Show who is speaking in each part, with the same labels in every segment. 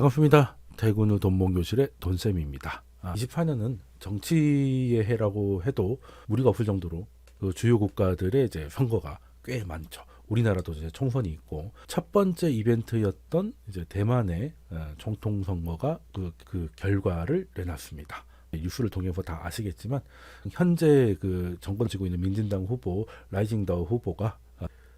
Speaker 1: 반갑습니다. 대구누 돈몽교실의 돈쌤입니다. 24년은 정치의 해라고 해도 무리가 없을 정도로 그 주요 국가들의 이제 선거가 꽤 많죠. 우리나라도 이제 총선이 있고 첫 번째 이벤트였던 이제 대만의 총통 선거가 그 결과를 내놨습니다. 뉴스를 통해서 다 아시겠지만 현재 그 정권 쥐고 있는 민진당 후보 라이징더 후보가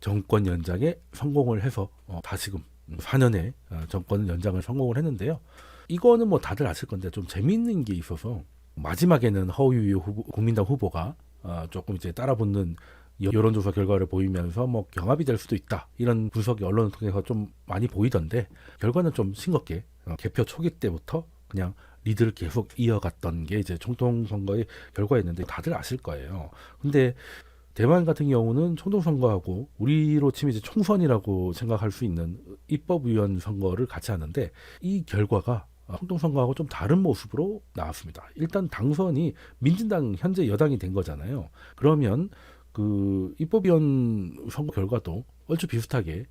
Speaker 1: 정권 연장에 성공을 해서 다시금 4년의 정권 연장을 성공을 했는데요. 이거는 뭐 다들 아실 건데 좀 재미있는 게 있어서 마지막에는 허우유 국민당 후보가 조금 이제 따라붙는 여론조사 결과를 보이면서 뭐 경합이 될 수도 있다 이런 분석이 언론을 통해서 좀 많이 보이던데 결과는 좀 싱겁게 개표 초기 때부터 그냥 리드를 계속 이어갔던 게 이제 총통 선거의 결과였는데 다들 아실 거예요. 근데 대만 같은 경우는 총통 선거하고 우리로 치면 이제 총선이라고 생각할 수 있는 입법위원 선거를 같이 하는데 이 결과가 총통 선거하고 좀 다른 모습으로 나왔습니다. 일단 당선이 민진당 현재 여당이 된 거잖아요. 그러면 그 입법위원 선거 결과도 얼추 비슷하게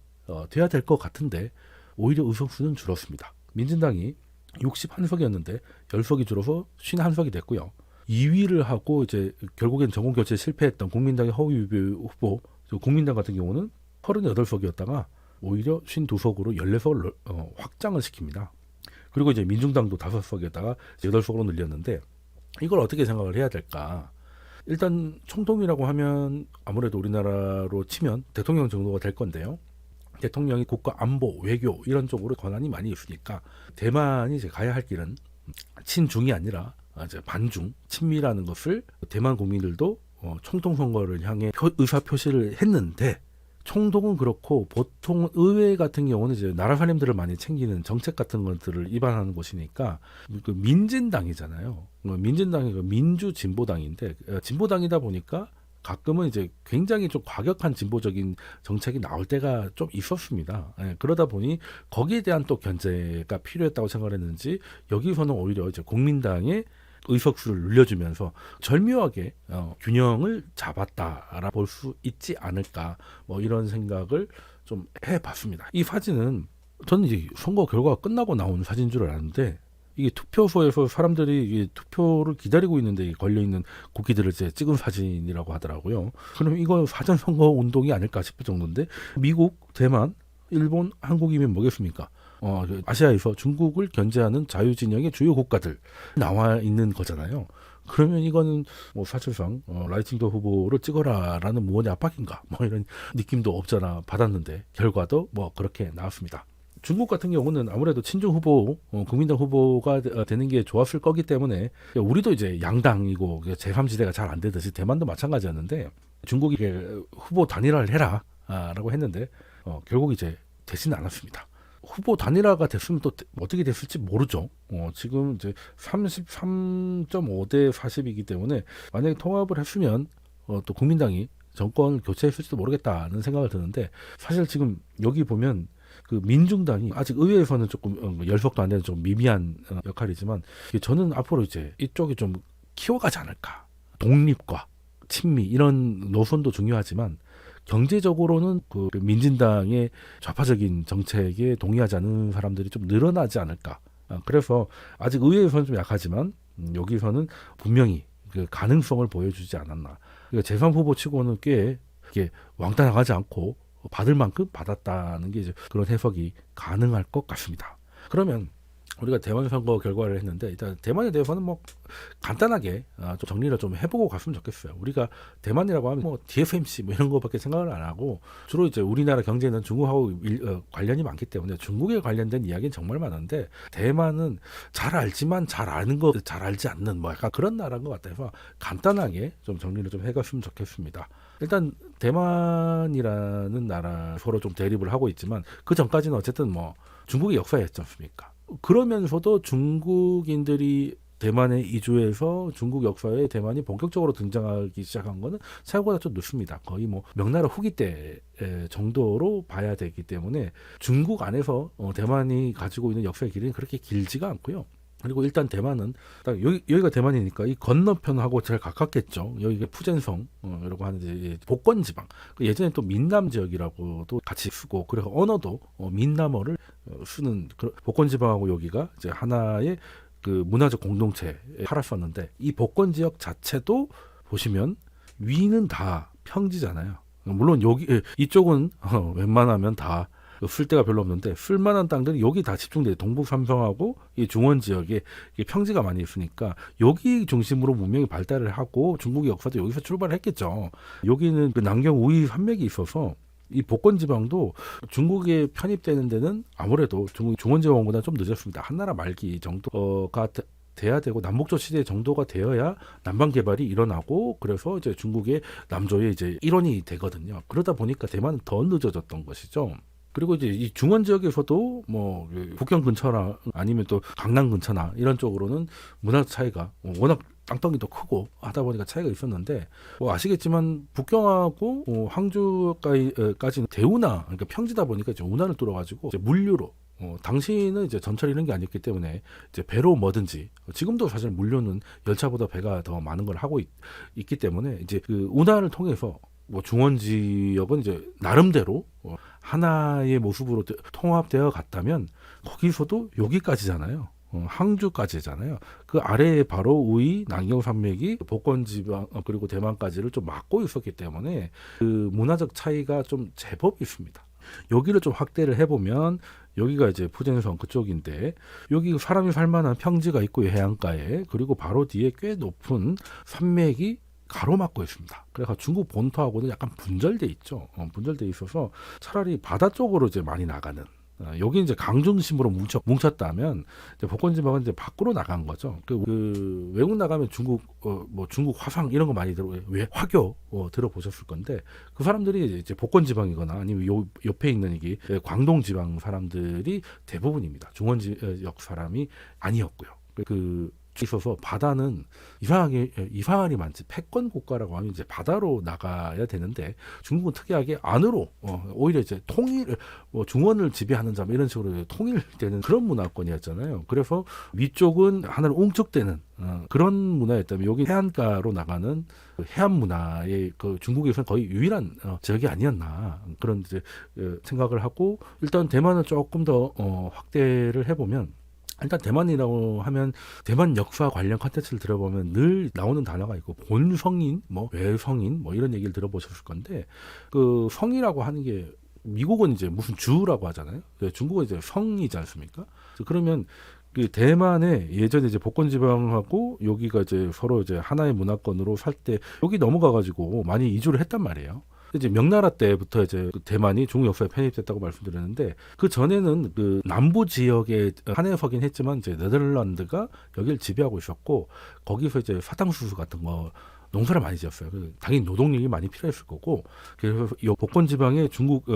Speaker 1: 돼야 될 것 같은데 오히려 의석수는 줄었습니다. 민진당이 61석이었는데 10석이 줄어서 51석이 됐고요. 2위를 하고 이제 결국엔 정권 교체에 실패했던 국민당의 허우유 후보, 국민당 같은 경우는 38석이었다가 오히려 52석으로 14석을 확장을 시킵니다. 그리고 이제 민중당도 5석에다가 8석으로 늘렸는데 이걸 어떻게 생각을 해야 될까? 일단 총통이라고 하면 아무래도 우리나라로 치면 대통령 정도가 될 건데요. 대통령이 국가 안보, 외교 이런 쪽으로 권한이 많이 있으니까 대만이 이제 가야 할 길은 친중이 아니라 이제 반중, 친미라는 것을 대만 국민들도 총통 선거를 향해 의사 표시를 했는데 총통은 그렇고 보통 의회 같은 경우는 이제 나라 사람들을 많이 챙기는 정책 같은 것들을 입안하는 곳이니까 그 민진당이잖아요. 민진당이 민주진보당인데 진보당이다 보니까 가끔은 이제 굉장히 좀 과격한 진보적인 정책이 나올 때가 좀 있었습니다. 그러다 보니 거기에 대한 또 견제가 필요했다고 생각했는지 여기서는 오히려 이제 국민당의 의석수를 늘려주면서 절묘하게 균형을 잡았다라 볼 수 있지 않을까 뭐 이런 생각을 좀 해봤습니다. 이 사진은 저는 이제 선거 결과가 끝나고 나온 사진인 줄 알았는데 이게 투표소에서 사람들이 이게 투표를 기다리고 있는데 걸려 있는 국기들을 이제 찍은 사진이라고 하더라고요. 그럼 이건 사전 선거 운동이 아닐까 싶을 정도인데 미국, 대만, 일본, 한국이면 뭐겠습니까? 아시아에서 중국을 견제하는 자유진영의 주요 국가들 나와 있는 거잖아요. 그러면 이거는 뭐 사실상 라이징더 후보를 찍어라라는 무언의 압박인가 뭐 이런 느낌도 없잖아 받았는데 결과도 뭐 그렇게 나왔습니다. 중국 같은 경우는 아무래도 친중 후보, 국민당 후보가 되는 게 좋았을 거기 때문에 우리도 이제 양당이고 제3지대가 잘 안 되듯이 대만도 마찬가지였는데 중국이 후보 단일화를 해라라고 했는데 결국 이제 되지는 않았습니다. 후보 단일화가 됐으면 또 어떻게 됐을지 모르죠. 지금 이제 33.5대 40이기 때문에 만약에 통합을 했으면 또 국민당이 정권 교체했을지도 모르겠다는 생각을 드는데 사실 지금 여기 보면 그 민중당이 아직 의회에서는 조금 10석도 안 되는 좀 미미한 역할이지만 저는 앞으로 이제 이쪽이 좀 키워가지 않을까. 독립과 친미 이런 노선도 중요하지만 경제적으로는 그 민진당의 좌파적인 정책에 동의하지 않는 사람들이 좀 늘어나지 않을까. 그래서 아직 의회에서는 좀 약하지만 여기서는 분명히 그 가능성을 보여주지 않았나. 그러니까 제3후보 치고는 꽤 이게 왕따 나가지 않고 받을 만큼 받았다는 게 이제 그런 해석이 가능할 것 같습니다. 그러면 우리가 대만 선거 결과를 했는데 일단 대만에 대해서는 뭐 간단하게 좀 정리를 좀 해보고 갔으면 좋겠어요. 우리가 대만이라고 하면 뭐 TSMC 뭐 이런 거밖에 생각을 안 하고 주로 이제 우리나라 경제는 중국하고 관련이 많기 때문에 중국에 관련된 이야기는 정말 많은데 대만은 잘 알지만 잘 아는 거 잘 알지 않는 뭐 약간 그런 나라인 것 같아서 간단하게 좀 정리를 좀 해갔으면 좋겠습니다. 일단 대만이라는 나라 서로 좀 대립을 하고 있지만 그 전까지는 어쨌든 뭐 중국의 역사였지 않습니까? 그러면서도 중국인들이 대만에 이주해서 중국 역사에 대만이 본격적으로 등장하기 시작한 거는 생각보다 좀 늦습니다. 거의 뭐 명나라 후기 때 정도로 봐야 되기 때문에 중국 안에서 대만이 가지고 있는 역사의 길이는 그렇게 길지가 않고요. 그리고 일단 대만은 딱 여기가 대만이니까 이 건너편하고 제일 가깝겠죠. 여기가 푸젠성이라고 하는 이제 복권 지방. 예전에 또 민남 지역이라고도 같이 쓰고 그래서 언어도 민남어를 쓰는 복권 지방하고 여기가 이제 하나의 그 문화적 공동체에 살았었는데 이 복권 지역 자체도 보시면 위는 다 평지잖아요. 물론 여기 이쪽은 웬만하면 다 쓸 데가 별로 없는데 쓸만한 땅들이 여기 다 집중돼요. 동북 삼성하고 이 중원 지역에 평지가 많이 있으니까 여기 중심으로 문명이 발달을 하고 중국의 역사도 여기서 출발했겠죠. 여기는 그 남경 우이 산맥이 있어서 이 복권 지방도 중국에 편입되는 데는 아무래도 중국 중원 지방보다 좀 늦었습니다. 한나라 말기 정도가 돼야 되고 남북조 시대 정도가 되어야 남방 개발이 일어나고 그래서 이제 중국의 남조의 이제 일원이 되거든요. 그러다 보니까 대만은 더 늦어졌던 것이죠. 그리고 이제 이 중원 지역에서도 뭐 북경 근처나 아니면 또 강남 근처나 이런 쪽으로는 문화 차이가 워낙 땅덩이도 크고 하다 보니까 차이가 있었는데 뭐 아시겠지만 북경하고 항주까지는 대운하 그러니까 평지다 보니까 이제 운하를 뚫어가지고 이제 물류로 당시는 이제 전철 이런 게 아니었기 때문에 이제 배로 뭐든지 지금도 사실 물류는 열차보다 배가 더 많은 걸 하고 있기 때문에 이제 그 운하를 통해서 뭐 중원 지역은 이제 나름대로 하나의 모습으로 통합되어 갔다면 거기서도 여기까지잖아요. 항주까지잖아요. 그 아래에 바로 우이 남경산맥이 복권지방 그리고 대만까지를 좀 막고 있었기 때문에 그 문화적 차이가 좀 제법 있습니다. 여기를 좀 확대를 해보면 여기가 이제 푸젠성 그쪽인데 여기 사람이 살만한 평지가 있고 해안가에 그리고 바로 뒤에 꽤 높은 산맥이 가로막고 있습니다. 그래서 중국 본토하고는 약간 분절돼 있죠. 분절돼 있어서 차라리 바다 쪽으로 이제 많이 나가는. 여기 이제 강 중심으로 뭉쳤다면 이제 복권 지방은 이제 밖으로 나간 거죠. 그 외국 나가면 중국 뭐 중국 화상 이런 거 많이 왜 화교 들어보셨을 건데 그 사람들이 이제 복권 지방이거나 아니면 옆에 있는 이게 광동 지방 사람들이 대부분입니다. 중원 지역 사람이 아니었고요. 있어서 바다는 이상하게 많지. 패권 국가라고 하면 이제 바다로 나가야 되는데 중국은 특이하게 안으로 오히려 이제 통일 중원을 지배하는 점 이런 식으로 통일되는 그런 문화권이었잖아요. 그래서 위쪽은 하나로 웅축되는 그런 문화였다면 여기 해안가로 나가는 해안 문화의 그 중국에서는 거의 유일한 지역이 아니었나 그런 이제 생각을 하고 일단 대만을 조금 더 확대를 해보면. 일단 대만이라고 하면 대만 역사 관련 컨텐츠를 들어보면 늘 나오는 단어가 있고 본성인, 뭐 외성인, 뭐 이런 얘기를 들어보셨을 건데 그 성이라고 하는 게 미국은 이제 무슨 주라고 하잖아요. 중국은 이제 성이지 않습니까? 그러면 그 대만의 예전에 이제 복권 지방하고 여기가 이제 서로 이제 하나의 문화권으로 살 때 여기 넘어가가지고 많이 이주를 했단 말이에요. 이제 명나라 때부터 이제 대만이 중국 역사에 편입됐다고 말씀드렸는데 그 전에는 그 남부 지역에 한해서긴 했지만 이제 네덜란드가 여기를 지배하고 있었고 거기서 이제 사탕수수 같은 거 농사를 많이 지었어요. 당연히 노동력이 많이 필요했을 거고 그래서 이 복권 지방에 중국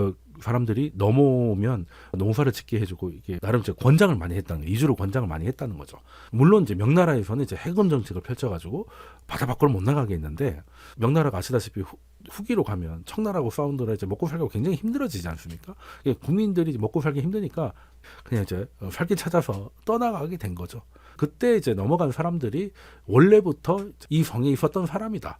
Speaker 1: 사람들이 넘어오면 농사를 짓게 해주고 이게 나름 이제 권장을 많이 했다는 이주로 권장을 많이 했다는 거죠. 물론 이제 명나라에서는 이제 해금 정책을 펼쳐가지고 바다 밖으로 못 나가게 했는데 명나라가 아시다시피 후기로 가면 청나라하고 사운드라 이제 먹고 살기가 굉장히 힘들어지지 않습니까? 국민들이 먹고 살기 힘드니까 그냥 이제 살길 찾아서 떠나가게 된 거죠. 그때 이제 넘어간 사람들이 원래부터 이 성에 있었던 사람이다.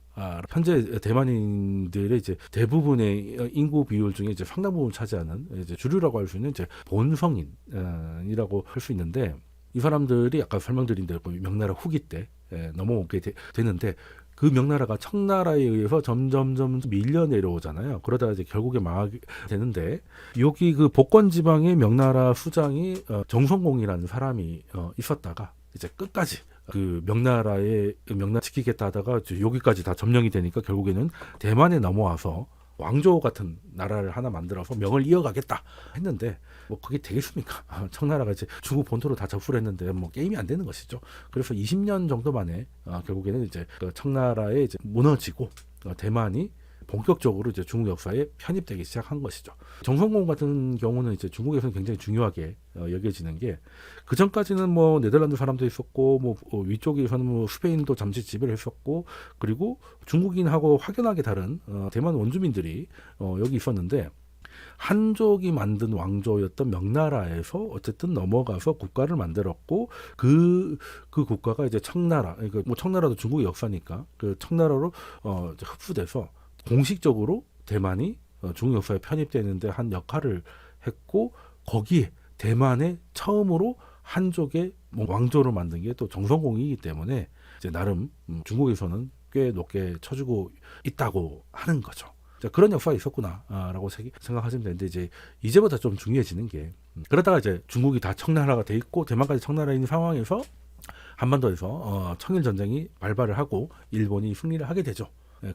Speaker 1: 현재 대만인들의 이제 대부분의 인구 비율 중에 이제 상당 부분 차지하는 이제 주류라고 할 수 있는 이제 본성인이라고 할 수 있는데 이 사람들이 아까 설명드린 대로 명나라 후기 때 넘어오게 되는데 그 명나라가 청나라에 의해서 점점 밀려 내려오잖아요. 그러다가 이제 결국에 망하게 되는데 여기 그 복권 지방의 명나라 수장이 정성공이라는 사람이 있었다가 이제 끝까지 그 명나라 지키겠다 하다가 여기까지 다 점령이 되니까 결국에는 대만에 넘어와서 왕조 같은 나라를 하나 만들어서 명을 이어가겠다 했는데 뭐 그게 되겠습니까? 청나라가 이제 중국 본토로 다 접수를 했는데 뭐 게임이 안 되는 것이죠. 그래서 20년 정도 만에 결국에는 이제 청나라에 이제 무너지고 대만이 본격적으로 이제 중국 역사에 편입되기 시작한 것이죠. 정성공 같은 경우는 이제 중국에서는 굉장히 중요하게 여겨지는 게 그 전까지는 뭐 네덜란드 사람도 있었고 뭐 위쪽에서는 뭐 스페인도 잠시 지배를 했었고 그리고 중국인하고 확연하게 다른 대만 원주민들이 여기 있었는데 한족이 만든 왕조였던 명나라에서 어쨌든 넘어가서 국가를 만들었고 그 국가가 이제 청나라, 그러니까 뭐 청나라도 중국의 역사니까 그 청나라로 이제 흡수돼서 공식적으로 대만이 중국 역사에 편입되는데 한 역할을 했고 거기에 대만에 처음으로 한족의 왕조를 만든 게 또 정성공이기 때문에 이제 나름 중국에서는 꽤 높게 쳐주고 있다고 하는 거죠. 자, 그런 역사가 있었구나라고 생각하시면 되는데 이제부터 좀 중요해지는 게 그러다가 이제 중국이 다 청나라가 돼 있고 대만까지 청나라인 상황에서 한반도에서 청일 전쟁이 발발을 하고 일본이 승리를 하게 되죠.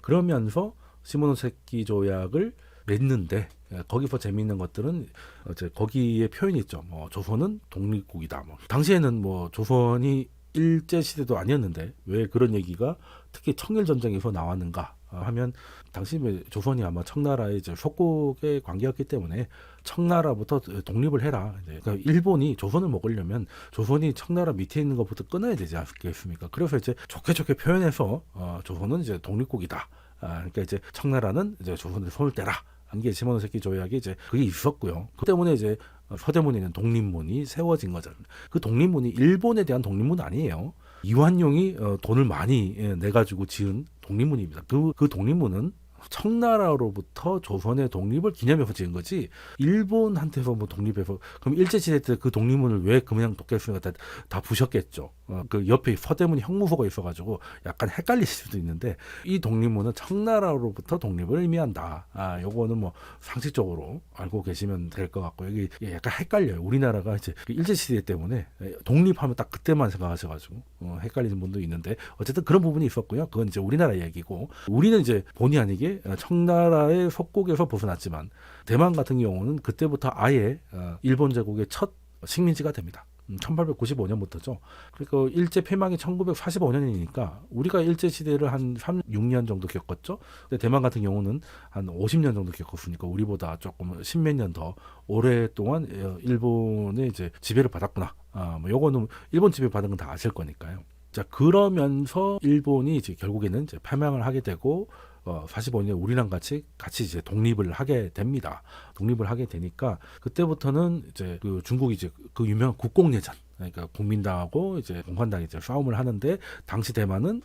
Speaker 1: 그러면서 시모노세키 조약을 맺는데 거기서 재미있는 것들은 이제 거기에 표현이 있죠. 뭐 조선은 독립국이다. 뭐 당시에는 뭐 조선이 일제 시대도 아니었는데 왜 그런 얘기가 특히 청일 전쟁에서 나왔는가 하면 당시 조선이 아마 청나라의 이제 속국의 관계였기 때문에 청나라부터 독립을 해라. 그러니까 일본이 조선을 먹으려면 조선이 청나라 밑에 있는 것부터 끊어야 되지 않겠습니까? 그래서 이제 좋게 표현해서 조선은 이제 독립국이다. 그러니까 이제 청나라는 이제 조선의 손을 떼라. 게 시모노세키 조약이 이제 그게 있었고요. 그 때문에 이제 서대문에 있는 독립문이 세워진 거죠. 그 독립문이 일본에 대한 독립문 아니에요. 이완용이 돈을 많이 내가지고 지은 독립문입니다. 그 독립문은 청나라로부터 조선의 독립을 기념해서 지은 거지 일본한테서 뭐 독립해서 그럼 일제시대 때 그 독립문을 왜 그냥 뒀겠습니까? 다 부셨겠죠. 그 옆에 서대문 형무소가 있어가지고 약간 헷갈릴 수도 있는데 이 독립문은 청나라로부터 독립을 의미한다. 요거는 뭐 상식적으로 알고 계시면 될 것 같고 여기 약간 헷갈려요. 우리나라가 이제 일제시대 때문에 독립하면 딱 그때만 생각하셔가지고 헷갈리는 분도 있는데 어쨌든 그런 부분이 있었고요. 그건 이제 우리나라 얘기고 우리는 이제 본의 아니게 청나라의 속국에서 벗어났지만 대만 같은 경우는 그때부터 아예 일본 제국의 첫 식민지가 됩니다. 1895년부터죠. 그러니까 일제 폐망이 1945년이니까 우리가 일제 시대를 한 36년 정도 겪었죠. 근데 대만 같은 경우는 한 50년 정도 겪었으니까 우리보다 조금 십몇 년 더 오랫동안 일본의 이제 지배를 받았구나. 뭐 요거는 일본 지배 받은 건 다 아실 거니까요. 자, 그러면서 일본이 이제 결국에는 이제 패망을 하게 되고 45년에 우리랑 같이 이제 독립을 하게 됩니다. 독립을 하게 되니까 그때부터는 이제 그 중국이 이제 그 유명한 국共내전, 그러니까 국민당하고 이제 공산당이 이제 싸움을 하는데 당시 대만은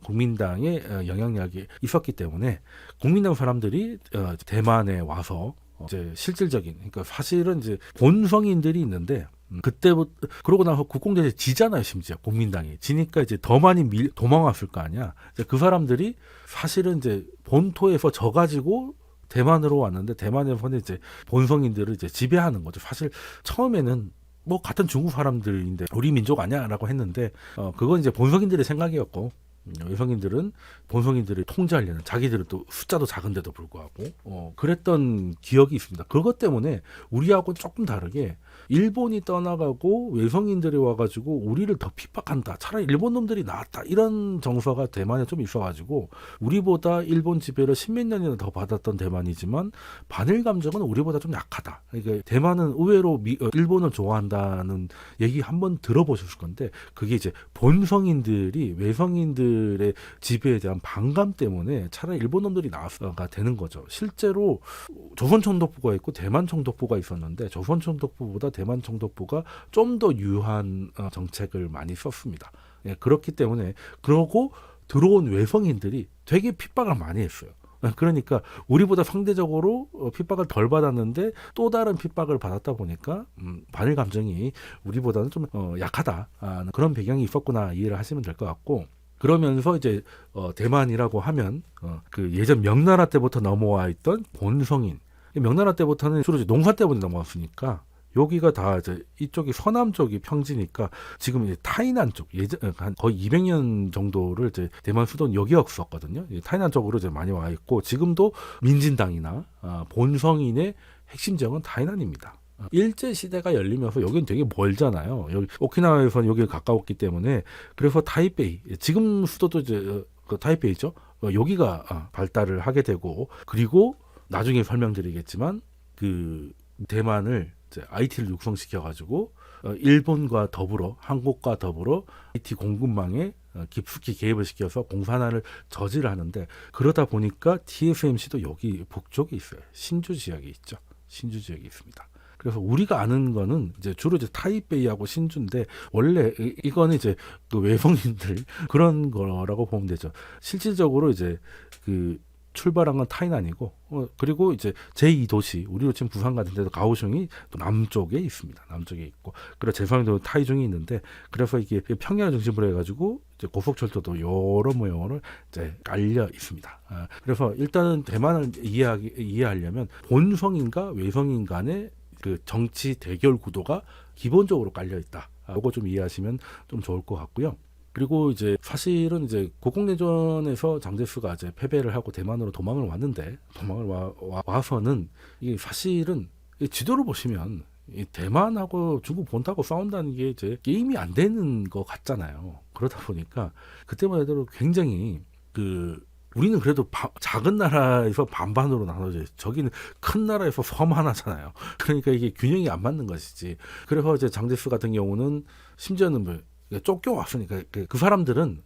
Speaker 1: 국민당의 영향력이 있었기 때문에 국민당 사람들이 대만에 와서 이제 실질적인 그러니까 사실은 이제 본성인들이 있는데 그때부터 그러고 나서 국공대에 지잖아요. 심지어 국민당이 지니까 이제 더 많이 도망왔을 거 아니야. 이제 그 사람들이 사실은 이제 본토에서 져가지고 대만으로 왔는데 대만에서는 이제 본성인들을 이제 지배하는 거죠. 사실 처음에는 뭐 같은 중국 사람들인데 우리 민족 아니야라고 했는데 그건 이제 본성인들의 생각이었고 외성인들은 본성인들을 통제하려는 자기들은 또 숫자도 작은데도 불구하고 그랬던 기억이 있습니다. 그것 때문에 우리하고 조금 다르게 일본이 떠나가고 외성인들이 와가지고 우리를 더 핍박한다. 차라리 일본 놈들이 낫다. 이런 정서가 대만에 좀 있어가지고 우리보다 일본 지배를 십몇 년이나 더 받았던 대만이지만 반일 감정은 우리보다 좀 약하다. 그러니까 대만은 의외로 일본을 좋아한다는 얘기 한번 들어보셨을 건데 그게 이제 본성인들이 외성인들의 지배에 대한 반감 때문에 차라리 일본 놈들이 나서가 되는 거죠. 실제로 조선 총독부가 있고 대만 총독부가 있었는데 조선 총독부보다 대만 총독부가 좀 더 유한 정책을 많이 썼습니다. 그렇기 때문에 그러고 들어온 외성인들이 되게 핍박을 많이 했어요. 그러니까 우리보다 상대적으로 핍박을 덜 받았는데 또 다른 핍박을 받았다 보니까 반일 감정이 우리보다는 좀 약하다. 그런 배경이 있었구나 이해를 하시면 될 것 같고 그러면서 이제 대만이라고 하면 그 예전 명나라 때부터 넘어와 있던 본성인 명나라 때부터는 주로 이제 농사 때문에 넘어왔으니까 여기가 다 이제 이쪽이 서남 쪽이 평지니까 지금 이제 타이난 쪽 예전 한 거의 200년 정도를 이제 대만 수도는 여기였었거든요. 타이난 쪽으로 이제 많이 와 있고 지금도 민진당이나 본성인의 핵심 지역은 타이난입니다. 일제 시대가 열리면서 여기는 되게 멀잖아요. 여기 오키나와에서는 여기에 가까웠기 때문에 그래서 타이베이 지금 수도도 이제 그 타이베이죠. 여기가 발달을 하게 되고 그리고 나중에 설명드리겠지만 그 대만을 이제 IT를 육성시켜가지고 일본과 더불어 한국과 더불어 IT 공급망에 깊숙이 개입을 시켜서 공산화를 저지를 하는데 그러다 보니까 TSMC도 여기 북쪽에 있어요. 신주 지역에 있죠. 신주 지역에 있습니다. 그래서 우리가 아는 거는 이제 주로 이제 타이베이하고 신주인데 원래 이거는 이제 그 외성인들 그런 거라고 보면 되죠. 실질적으로 이제 그 출발한 건 타이난이고 그리고 이제 제2도시 우리로 지금 부산 같은 데도 가오슝이 또 남쪽에 있습니다. 남쪽에 있고 그리고 제주도도 타이중이 있는데 그래서 이게 평양을 중심으로 해가지고 이제 고속철도도 여러 모형으로 이제 깔려 있습니다. 그래서 일단은 대만을 이해하려면 본성인가 외성인 간의 그 정치 대결 구도가 기본적으로 깔려 있다. 이거 좀 이해하시면 좀 좋을 것 같고요. 그리고 이제 사실은 이제 국공내전에서 장제스가 이제 패배를 하고 대만으로 도망을 왔는데 와서는 이게 사실은 이 지도를 보시면 이 대만하고 중국 본토하고 싸운다는 게 이제 게임이 안 되는 것 같잖아요. 그러다 보니까 그때만 해도 굉장히 우리는 그래도 작은 나라에서 반반으로 나눠져 있어요. 저기는 큰 나라에서 섬 하나잖아요. 그러니까 이게 균형이 안 맞는 것이지. 그래서 이제 장제스 같은 경우는 심지어는 뭐 쫓겨왔으니까 그 사람들은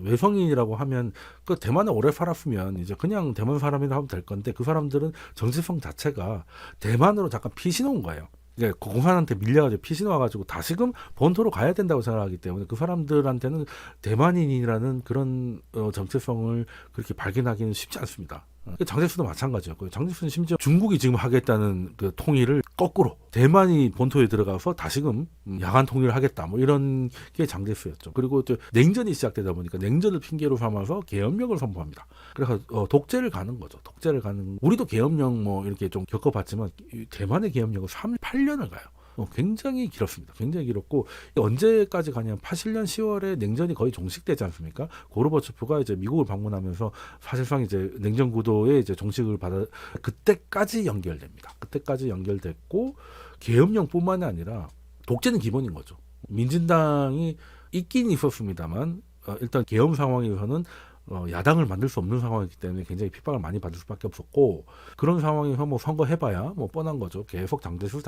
Speaker 1: 외성인이라고 하면 그 대만에 오래 살았으면 이제 그냥 대만 사람이라고 하면 될 건데 그 사람들은 정체성 자체가 대만으로 잠깐 피신 온 거예요. 그러니까 공산한테 밀려가지고 피신 와가지고 다시금 본토로 가야 된다고 생각하기 때문에 그 사람들한테는 대만인이라는 그런 정체성을 그렇게 발견하기는 쉽지 않습니다. 장제스도 마찬가지였고요. 장제스는 심지어 중국이 지금 하겠다는 그 통일을 거꾸로 대만이 본토에 들어가서 다시금 야간 통일을 하겠다 뭐 이런 게 장제스였죠. 그리고 또 냉전이 시작되다 보니까 냉전을 핑계로 삼아서 계엄령을 선포합니다. 그래서 독재를 가는 거죠. 우리도 계엄령 뭐 이렇게 좀 겪어봤지만 대만의 계엄령은 8년을 가요. 굉장히 길었습니다. 굉장히 길었고 언제까지 가냐면 81년 10월에 냉전이 거의 종식되지 않습니까? 고르바초프가 이제 미국을 방문하면서 사실상 이제 냉전 구도에 이제 종식을 그때까지 연결됩니다. 그때까지 연결됐고 계엄령뿐만이 아니라 독재는 기본인 거죠. 민진당이 있긴 있었습니다만 일단 계엄 상황에서는 야당을 만들 수 없는 상황이기 때문에 굉장히 핍박을 많이 받을 수밖에 없었고 그런 상황에서 뭐 선거해봐야 뭐 뻔한 거죠. 계속 장제수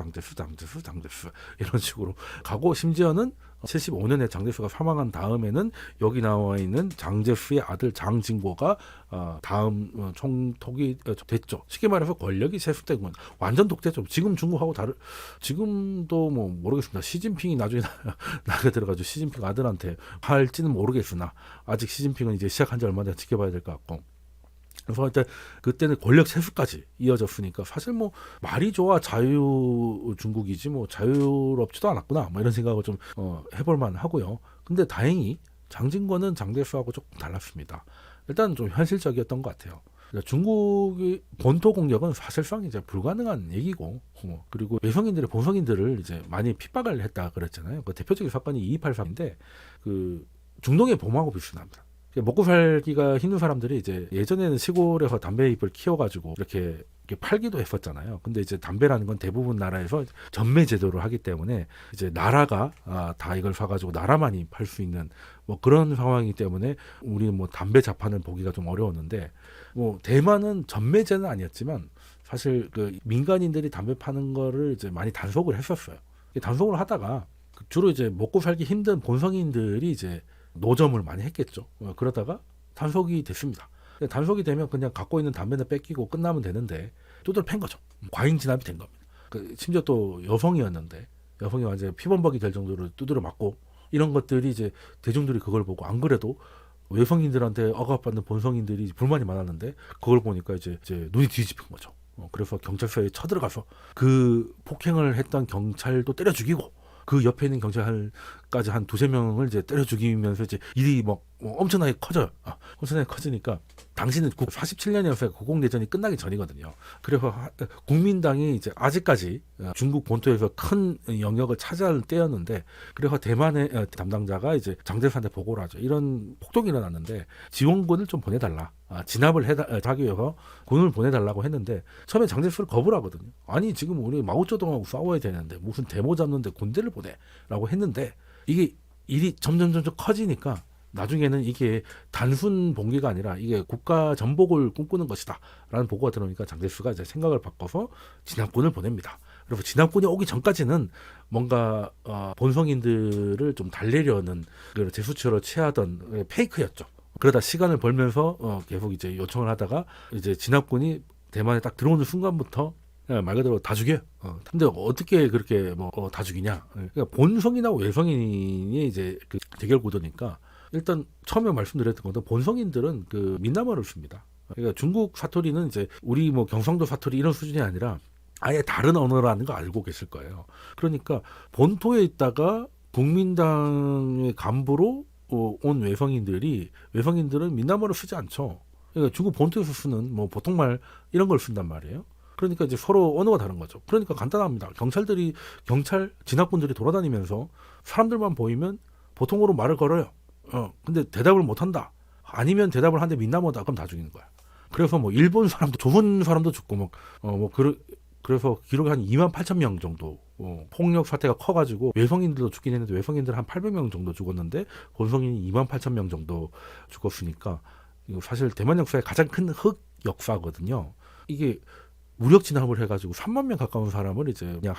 Speaker 1: 이런 식으로 가고 심지어는 75년에 장제수가 사망한 다음에는 여기 나와 있는 장제수의 아들 장진고가 다음 총독이 됐죠. 쉽게 말해서 권력이 세습된 건 완전 독재죠. 지금 중국하고 지금도 뭐 모르겠습니다. 시진핑이 나중에 나게 들어가지고 시진핑 아들한테 할지는 모르겠으나 아직 시진핑은 이제 시작한 지 얼마 전에 지켜봐야 될 것 같고. 그래서 일단 그때는 권력 세수까지 이어졌으니까 사실 뭐 말이 좋아 자유 중국이지 뭐 자유롭지도 않았구나 뭐 이런 생각을 좀 해볼 만하고요. 근데 다행히 장진권은 장제수하고 조금 달랐습니다. 일단 좀 현실적이었던 것 같아요. 중국의 본토 공격은 사실상 이제 불가능한 얘기고, 그리고 외성인들의 본성인들을 이제 많이 핍박을 했다 그랬잖아요. 그 대표적인 사건이 2283인데 그 중동의 봄하고 비슷합니다. 먹고 살기가 힘든 사람들이 이제 예전에는 시골에서 담배 잎을 키워가지고 이렇게 팔기도 했었잖아요. 근데 이제 담배라는 건 대부분 나라에서 전매 제도를 하기 때문에 이제 나라가 다 이걸 사가지고 나라만이 팔 수 있는 뭐 그런 상황이기 때문에 우리는 뭐 담배 자판을 보기가 좀 어려웠는데 뭐 대만은 전매제는 아니었지만 사실 그 민간인들이 담배 파는 거를 이제 많이 단속을 했었어요. 단속을 하다가 주로 이제 먹고 살기 힘든 본성인들이 이제 노점을 많이 했겠죠. 그러다가 단속이 됐습니다. 단속이 되면 그냥 갖고 있는 담배는 뺏기고 끝나면 되는데 두드려 팬 거죠. 과잉 진압이 된 겁니다. 심지어 또 여성이었는데 여성이 완전 피범벅이 될 정도로 두드려 맞고 이런 것들이 이제 대중들이 그걸 보고 안 그래도 외성인들한테 억압받는 본성인들이 불만이 많았는데 그걸 보니까 이제 눈이 뒤집힌 거죠. 그래서 경찰서에 쳐들어가서 그 폭행을 했던 경찰도 때려 죽이고 그 옆에 있는 경찰까지 한 2-3명을 이제 때려 죽이면서 이제 일이 막 엄청나게 커져요. 엄청나게 커지니까 당시는 47년이었어요. 국공내전이 끝나기 전이거든요. 그래서 국민당이 이제 아직까지 중국 본토에서 큰 영역을 차지할 때였는데 그래서 대만의 담당자가 이제 장제수한테 보고를 하죠. 이런 폭동이 일어났는데 지원군을 좀 보내달라. 진압을 하기 위해서 군을 보내달라고 했는데 처음에 장제수를 거부를 하거든요. 아니 지금 우리 마오쩌둥하고 싸워야 되는데 무슨 데모 잡는데 군대를 보내라고 했는데 이게 일이 점점 커지니까 나중에는 이게 단순 봉기가 아니라 이게 국가 전복을 꿈꾸는 것이다 라는 보고가 들어오니까 장제수가 이제 생각을 바꿔서 진압군을 보냅니다. 그리고 진압군이 오기 전까지는 뭔가 본성인들을 좀 달래려는 제수처로 취하던 페이크였죠. 그러다 시간을 벌면서 계속 이제 요청을 하다가 이제 진압군이 대만에 딱 들어오는 순간부터 말 그대로 다 죽여요. 근데 어떻게 그렇게 다 죽이냐? 그러니까 본성이나 외성인이 이제 그 대결 구도니까 일단 처음에 말씀드렸던 것도 본성인들은 그 민남어를 씁니다. 그러니까 중국 사투리는 이제 우리 뭐 경상도 사투리 이런 수준이 아니라 아예 다른 언어라는 거 알고 계실 거예요. 그러니까 본토에 있다가 국민당의 간부로 온 외성인들은 민남어를 쓰지 않죠. 그러니까 중국 본토에서 쓰는 뭐 보통말 이런 걸 쓴단 말이에요. 그러니까 이제 서로 언어가 다른 거죠. 그러니까 간단합니다. 경찰 진학군들이 돌아다니면서 사람들만 보이면 보통으로 말을 걸어요. 근데 대답을 못 한다. 아니면 대답을 하는데 민남어다. 그럼 다 죽이는 거야. 그래서 뭐 일본 사람도 조선 사람도 죽고 그래서 기록이 한 2만 8천 명 정도 폭력 사태가 커가지고 외성인들도 죽긴 했는데 외성인들 한 800명 정도 죽었는데 본성인이 2만 8천 명 정도 죽었으니까 이거 사실 대만 역사의 가장 큰 역사거든요. 이게 무력 진압을 해가지고 3만 명 가까운 사람을 이제 그냥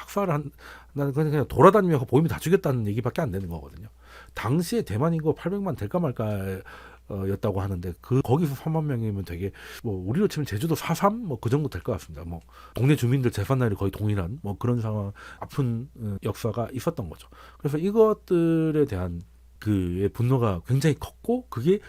Speaker 1: 나는 그냥 돌아다니면서 보이면 다 죽였다는 얘기밖에 안 되는 거거든요. 당시에 대만 인구 800만 될까 말까 였다고 하는데 거기서 3만 명이면 되게 뭐 우리로 치면 제주도 4.3 뭐 그 정도 될 것 같습니다. 뭐 동네 주민들 재산 날이 거의 동일한 뭐 그런 상황 아픈 역사가 있었던 거죠. 그래서 이것들에 대한 그의 분노가 굉장히 컸고 그게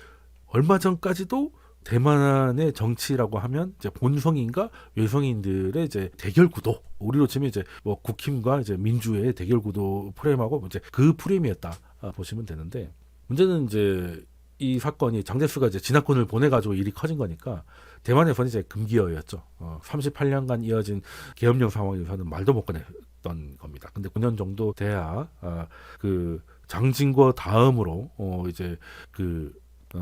Speaker 1: 얼마 전까지도 대만의 정치라고 하면 이제 본성인과 외성인들의 이제 대결 구도, 우리로 치면 이제 뭐 국힘과 이제 민주의 대결 구도 프레임하고 이제 그 프레임이었다 보시면 되는데 문제는 이제 이 사건이 장제스가 이제 진화권을 보내가지고 일이 커진 거니까 대만에서는 이제 금기어였죠. 38년간 이어진 계엄령 상황에서는 말도 못 꺼냈던 겁니다. 근데 9년 정도 돼야 그 장진거 다음으로 이제 그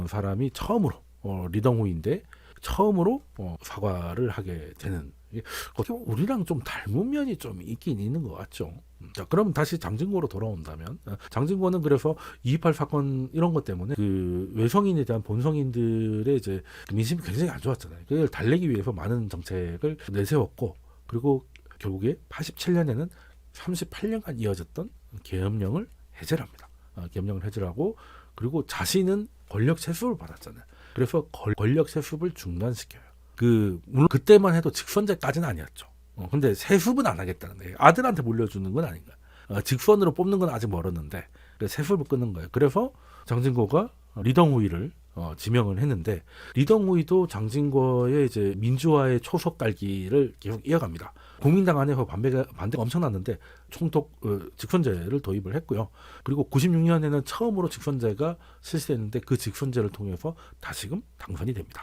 Speaker 1: 사람이 처음으로 리덩후인데 처음으로 사과를 하게 되는 어떻게 보면 우리랑 좀 닮은 면이 좀 있긴 있는 것 같죠. 자, 그럼 다시 장진고로 돌아온다면 장진고는 그래서 2.28 사건 이런 것 때문에 그 외성인에 대한 본성인들의 이제 민심이 굉장히 안 좋았잖아요. 그걸 달래기 위해서 많은 정책을 내세웠고 그리고 결국에 87년에는 38년간 이어졌던 계엄령을 해제를 합니다. 계엄령을 해제를 하고 그리고 자신은 권력 세습을 받았잖아요. 그래서 권력 세습을 중단시켜요. 물론 그때만 해도 직선제까지는 아니었죠. 근데 세습은 안 하겠다는 거예요. 아들한테 물려주는 건 아닌가. 직선으로 뽑는 건 아직 멀었는데 세습을 끊는 거예요. 그래서 장진고가 리덩후이를 지명을 했는데 리덩후이도 장진고의 이제 민주화의 초석 깔기를 계속 이어갑니다. 국민당 안에서 반대가 엄청났는데 총독 직선제를 도입을 했고요. 그리고 96년에는 처음으로 직선제가 실시했는데 그 직선제를 통해서 다시금 당선이 됩니다.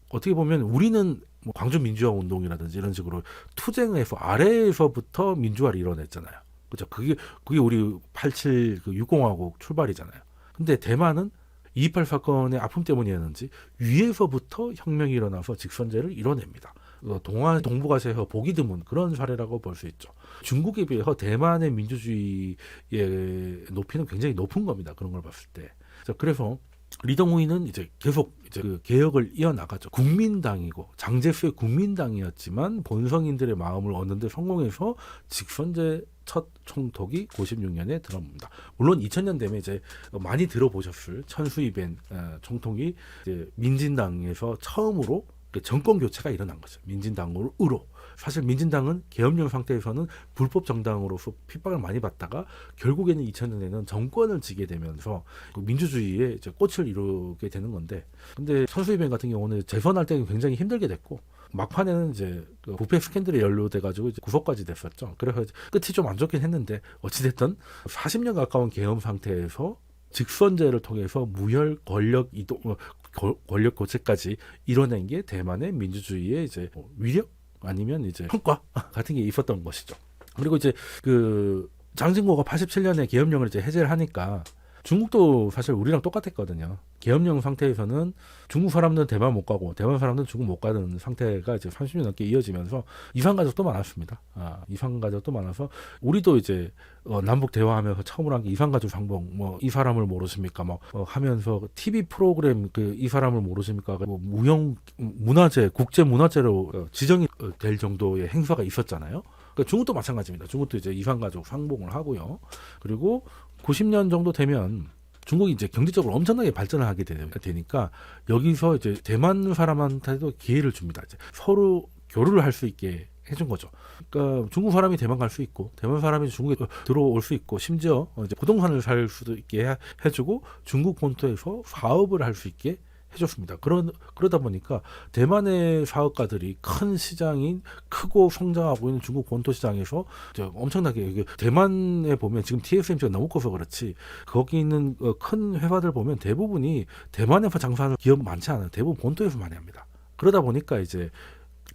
Speaker 1: 어떻게 보면 우리는 뭐 광주 민주화 운동이라든지 이런 식으로 투쟁에서 아래에서부터 민주화를 이뤄냈잖아요. 그렇죠? 그게 우리 87 6공화국 출발이잖아요. 근데 대만은 2.28 사건의 아픔 때문이었는지 위에서부터 혁명이 일어나서 직선제를 이뤄냅니다. 동북아시아에서 보기 드문 그런 사례라고 볼 수 있죠. 중국에 비해서 대만의 민주주의의 높이는 굉장히 높은 겁니다. 그런 걸 봤을 때. 자, 그래서 리덩후이는 이제 계속 이제 그 개혁을 이어나가죠. 국민당이고 장제스의 국민당이었지만 본성인들의 마음을 얻는데 성공해서 직선제 첫 총독이 96년에 들어옵니다. 물론 2000년 되면 이제 많이 들어보셨을 천수이벤 총통이 이제 민진당에서 처음으로 정권 교체가 일어난 거죠. 민진당으로. 사실 민진당은 계엄령 상태에서는 불법 정당으로서 핍박을 많이 받다가 결국에는 2000년에는 정권을 지게 되면서 민주주의에 이제 꽃을 이루게 되는 건데, 근데 천수이벤 같은 경우는 재선할 때는 굉장히 힘들게 됐고 막판에는 이제 부패 스캔들에 연루돼가지고 이제 구속까지 됐었죠. 그래서 끝이 좀 안 좋긴 했는데 어찌됐든 40년 가까운 계엄 상태에서 직선제를 통해서 무혈 권력 이동, 권력 교체까지 이뤄낸 게 대만의 민주주의의 이제 위력 아니면 이제 성과 같은 게 있었던 것이죠. 그리고 이제 그 장진고가 87년에 계엄령을 이제 해제를 하니까 중국도 사실 우리랑 똑같았거든요. 계엄령 상태에서는 중국 사람들은 대만 못 가고 대만 사람들은 중국 못 가는 상태가 이제 30년 넘게 이어지면서 이산가족도 많았습니다. 이산가족도 많아서 우리도 이제 남북 대화하면서 처음으로 한 게 이산가족 상봉, 뭐 이 사람을 모르십니까? 막 하면서 TV 프로그램 이 사람을 모르십니까? 뭐 무형 문화재, 국제 문화재로 지정이 될 정도의 행사가 있었잖아요. 그러니까 중국도 마찬가지입니다. 중국도 이제 이산가족 상봉을 하고요. 그리고 90년 정도 되면 중국이 이제 경제적으로 엄청나게 발전을 하게 되니까 여기서 이제 대만 사람한테도 기회를 줍니다. 이제 서로 교류를 할 수 있게 해준 거죠. 그러니까 중국 사람이 대만 갈 수 있고 대만 사람이 중국에 들어올 수 있고 심지어 이제 부동산을 살 수도 있게 해주고 중국 본토에서 사업을 할 수 있게 해줬습니다. 그러다 보니까 대만의 사업가들이 큰 시장인 크고 성장하고 있는 중국 본토 시장에서 엄청나게 대만에 보면 지금 TSMC가 너무 커서 그렇지 거기 있는 큰 회사들 보면 대부분이 대만에서 장사하는 기업 많지 않아요. 대부분 본토에서 많이 합니다. 그러다 보니까 이제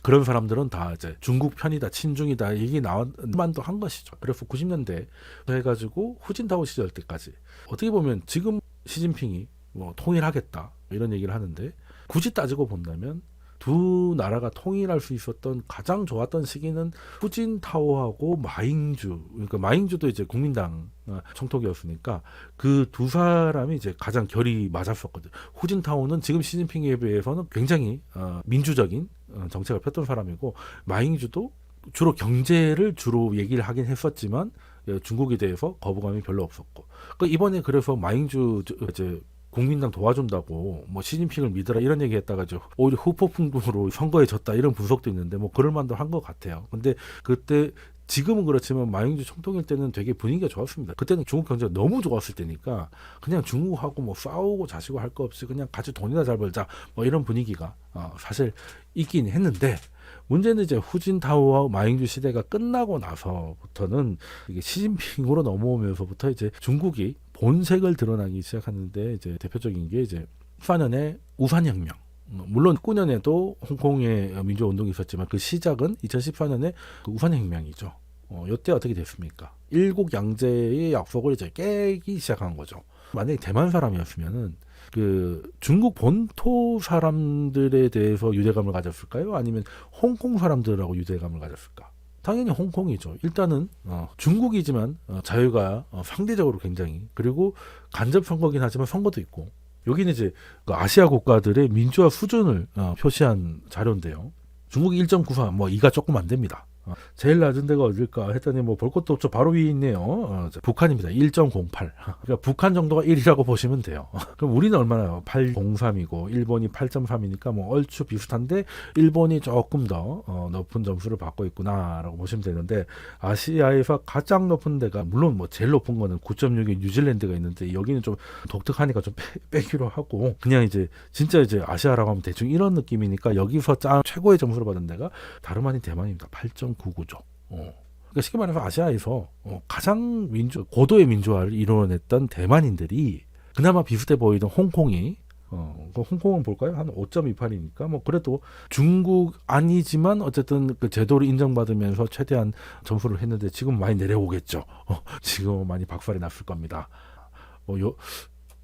Speaker 1: 그런 사람들은 다 이제 중국 편이다, 친중이다 얘기 나만도 한 것이죠. 그래서 90년대 해가지고 후진타오 시절 때까지 어떻게 보면 지금 시진핑이 뭐 통일하겠다 이런 얘기를 하는데 굳이 따지고 본다면 두 나라가 통일할 수 있었던 가장 좋았던 시기는 후진타오하고 마잉주, 그러니까 마잉주도 이제 국민당 총독이었으니까 그 두 사람이 이제 가장 결이 맞았었거든. 후진타오는 지금 시진핑에 비해서는 굉장히 민주적인 정책을 폈던 사람이고 마잉주도 주로 경제를 주로 얘기를 하긴 했었지만 중국에 대해서 거부감이 별로 없었고 이번에 그래서 마잉주 이제 국민당 도와준다고 뭐 시진핑을 믿으라 이런 얘기했다가 오히려 후폭풍으로 선거에 졌다 이런 분석도 있는데 뭐 그럴 만도 한 것 같아요. 근데 그때 지금은 그렇지만 마잉주 총통일 때는 되게 분위기가 좋았습니다. 그때는 중국 경제가 너무 좋았을 때니까 그냥 중국하고 뭐 싸우고 자시고 할 거 없이 그냥 같이 돈이나 잘 벌자 뭐 이런 분위기가 사실 있긴 했는데 문제는 이제 후진타오와 마잉주 시대가 끝나고 나서부터는 이게 시진핑으로 넘어오면서부터 이제 중국이 본색을 드러나기 시작하는데 이제 대표적인 게 이제 14년에 우산혁명. 물론 19년에도 홍콩의 민주화 운동이 있었지만 그 시작은 2014년에 그 우산혁명이죠. 이때 어떻게 됐습니까? 일국 양제의 약속을 이제 깨기 시작한 거죠. 만약에 대만 사람이었으면은 그 중국 본토 사람들에 대해서 유대감을 가졌을까요? 아니면 홍콩 사람들하고 유대감을 가졌을까? 당연히 홍콩이죠. 일단은 중국이지만 자유가 상대적으로 굉장히 그리고 간접 선거긴 하지만 선거도 있고 여기는 이제 그 아시아 국가들의 민주화 수준을 표시한 자료인데요. 중국이 1.94, 뭐 2가 조금 안 됩니다. 제일 낮은 데가 어딜까 했더니 뭐 볼 것도 없죠. 바로 위에 있네요. 북한입니다. 1.08. 그러니까 북한 정도가 1이라고 보시면 돼요. 그럼 우리는 얼마나요? 8.03이고 일본이 8.3이니까 뭐 얼추 비슷한데 일본이 조금 더 높은 점수를 받고 있구나라고 보시면 되는데 아시아에서 가장 높은 데가 물론 뭐 제일 높은 거는 9.6의 뉴질랜드가 있는데 여기는 좀 독특하니까 좀 빼기로 하고 그냥 이제 진짜 이제 아시아라고 하면 대충 이런 느낌이니까 여기서 최고의 점수를 받은 데가 다름 아닌 대만입니다. 8.99죠. 그러니까 쉽게 말해서 아시아에서 가장 고도의 민주화를 이뤄냈던 대만인들이 그나마 비슷해 보이던 홍콩이 홍콩은 볼까요? 한 5.28이니까 뭐 그래도 중국 아니지만 어쨌든 그 제도를 인정받으면서 최대한 점수를 했는데 지금 많이 내려오겠죠. 지금 많이 박살이 났을 겁니다.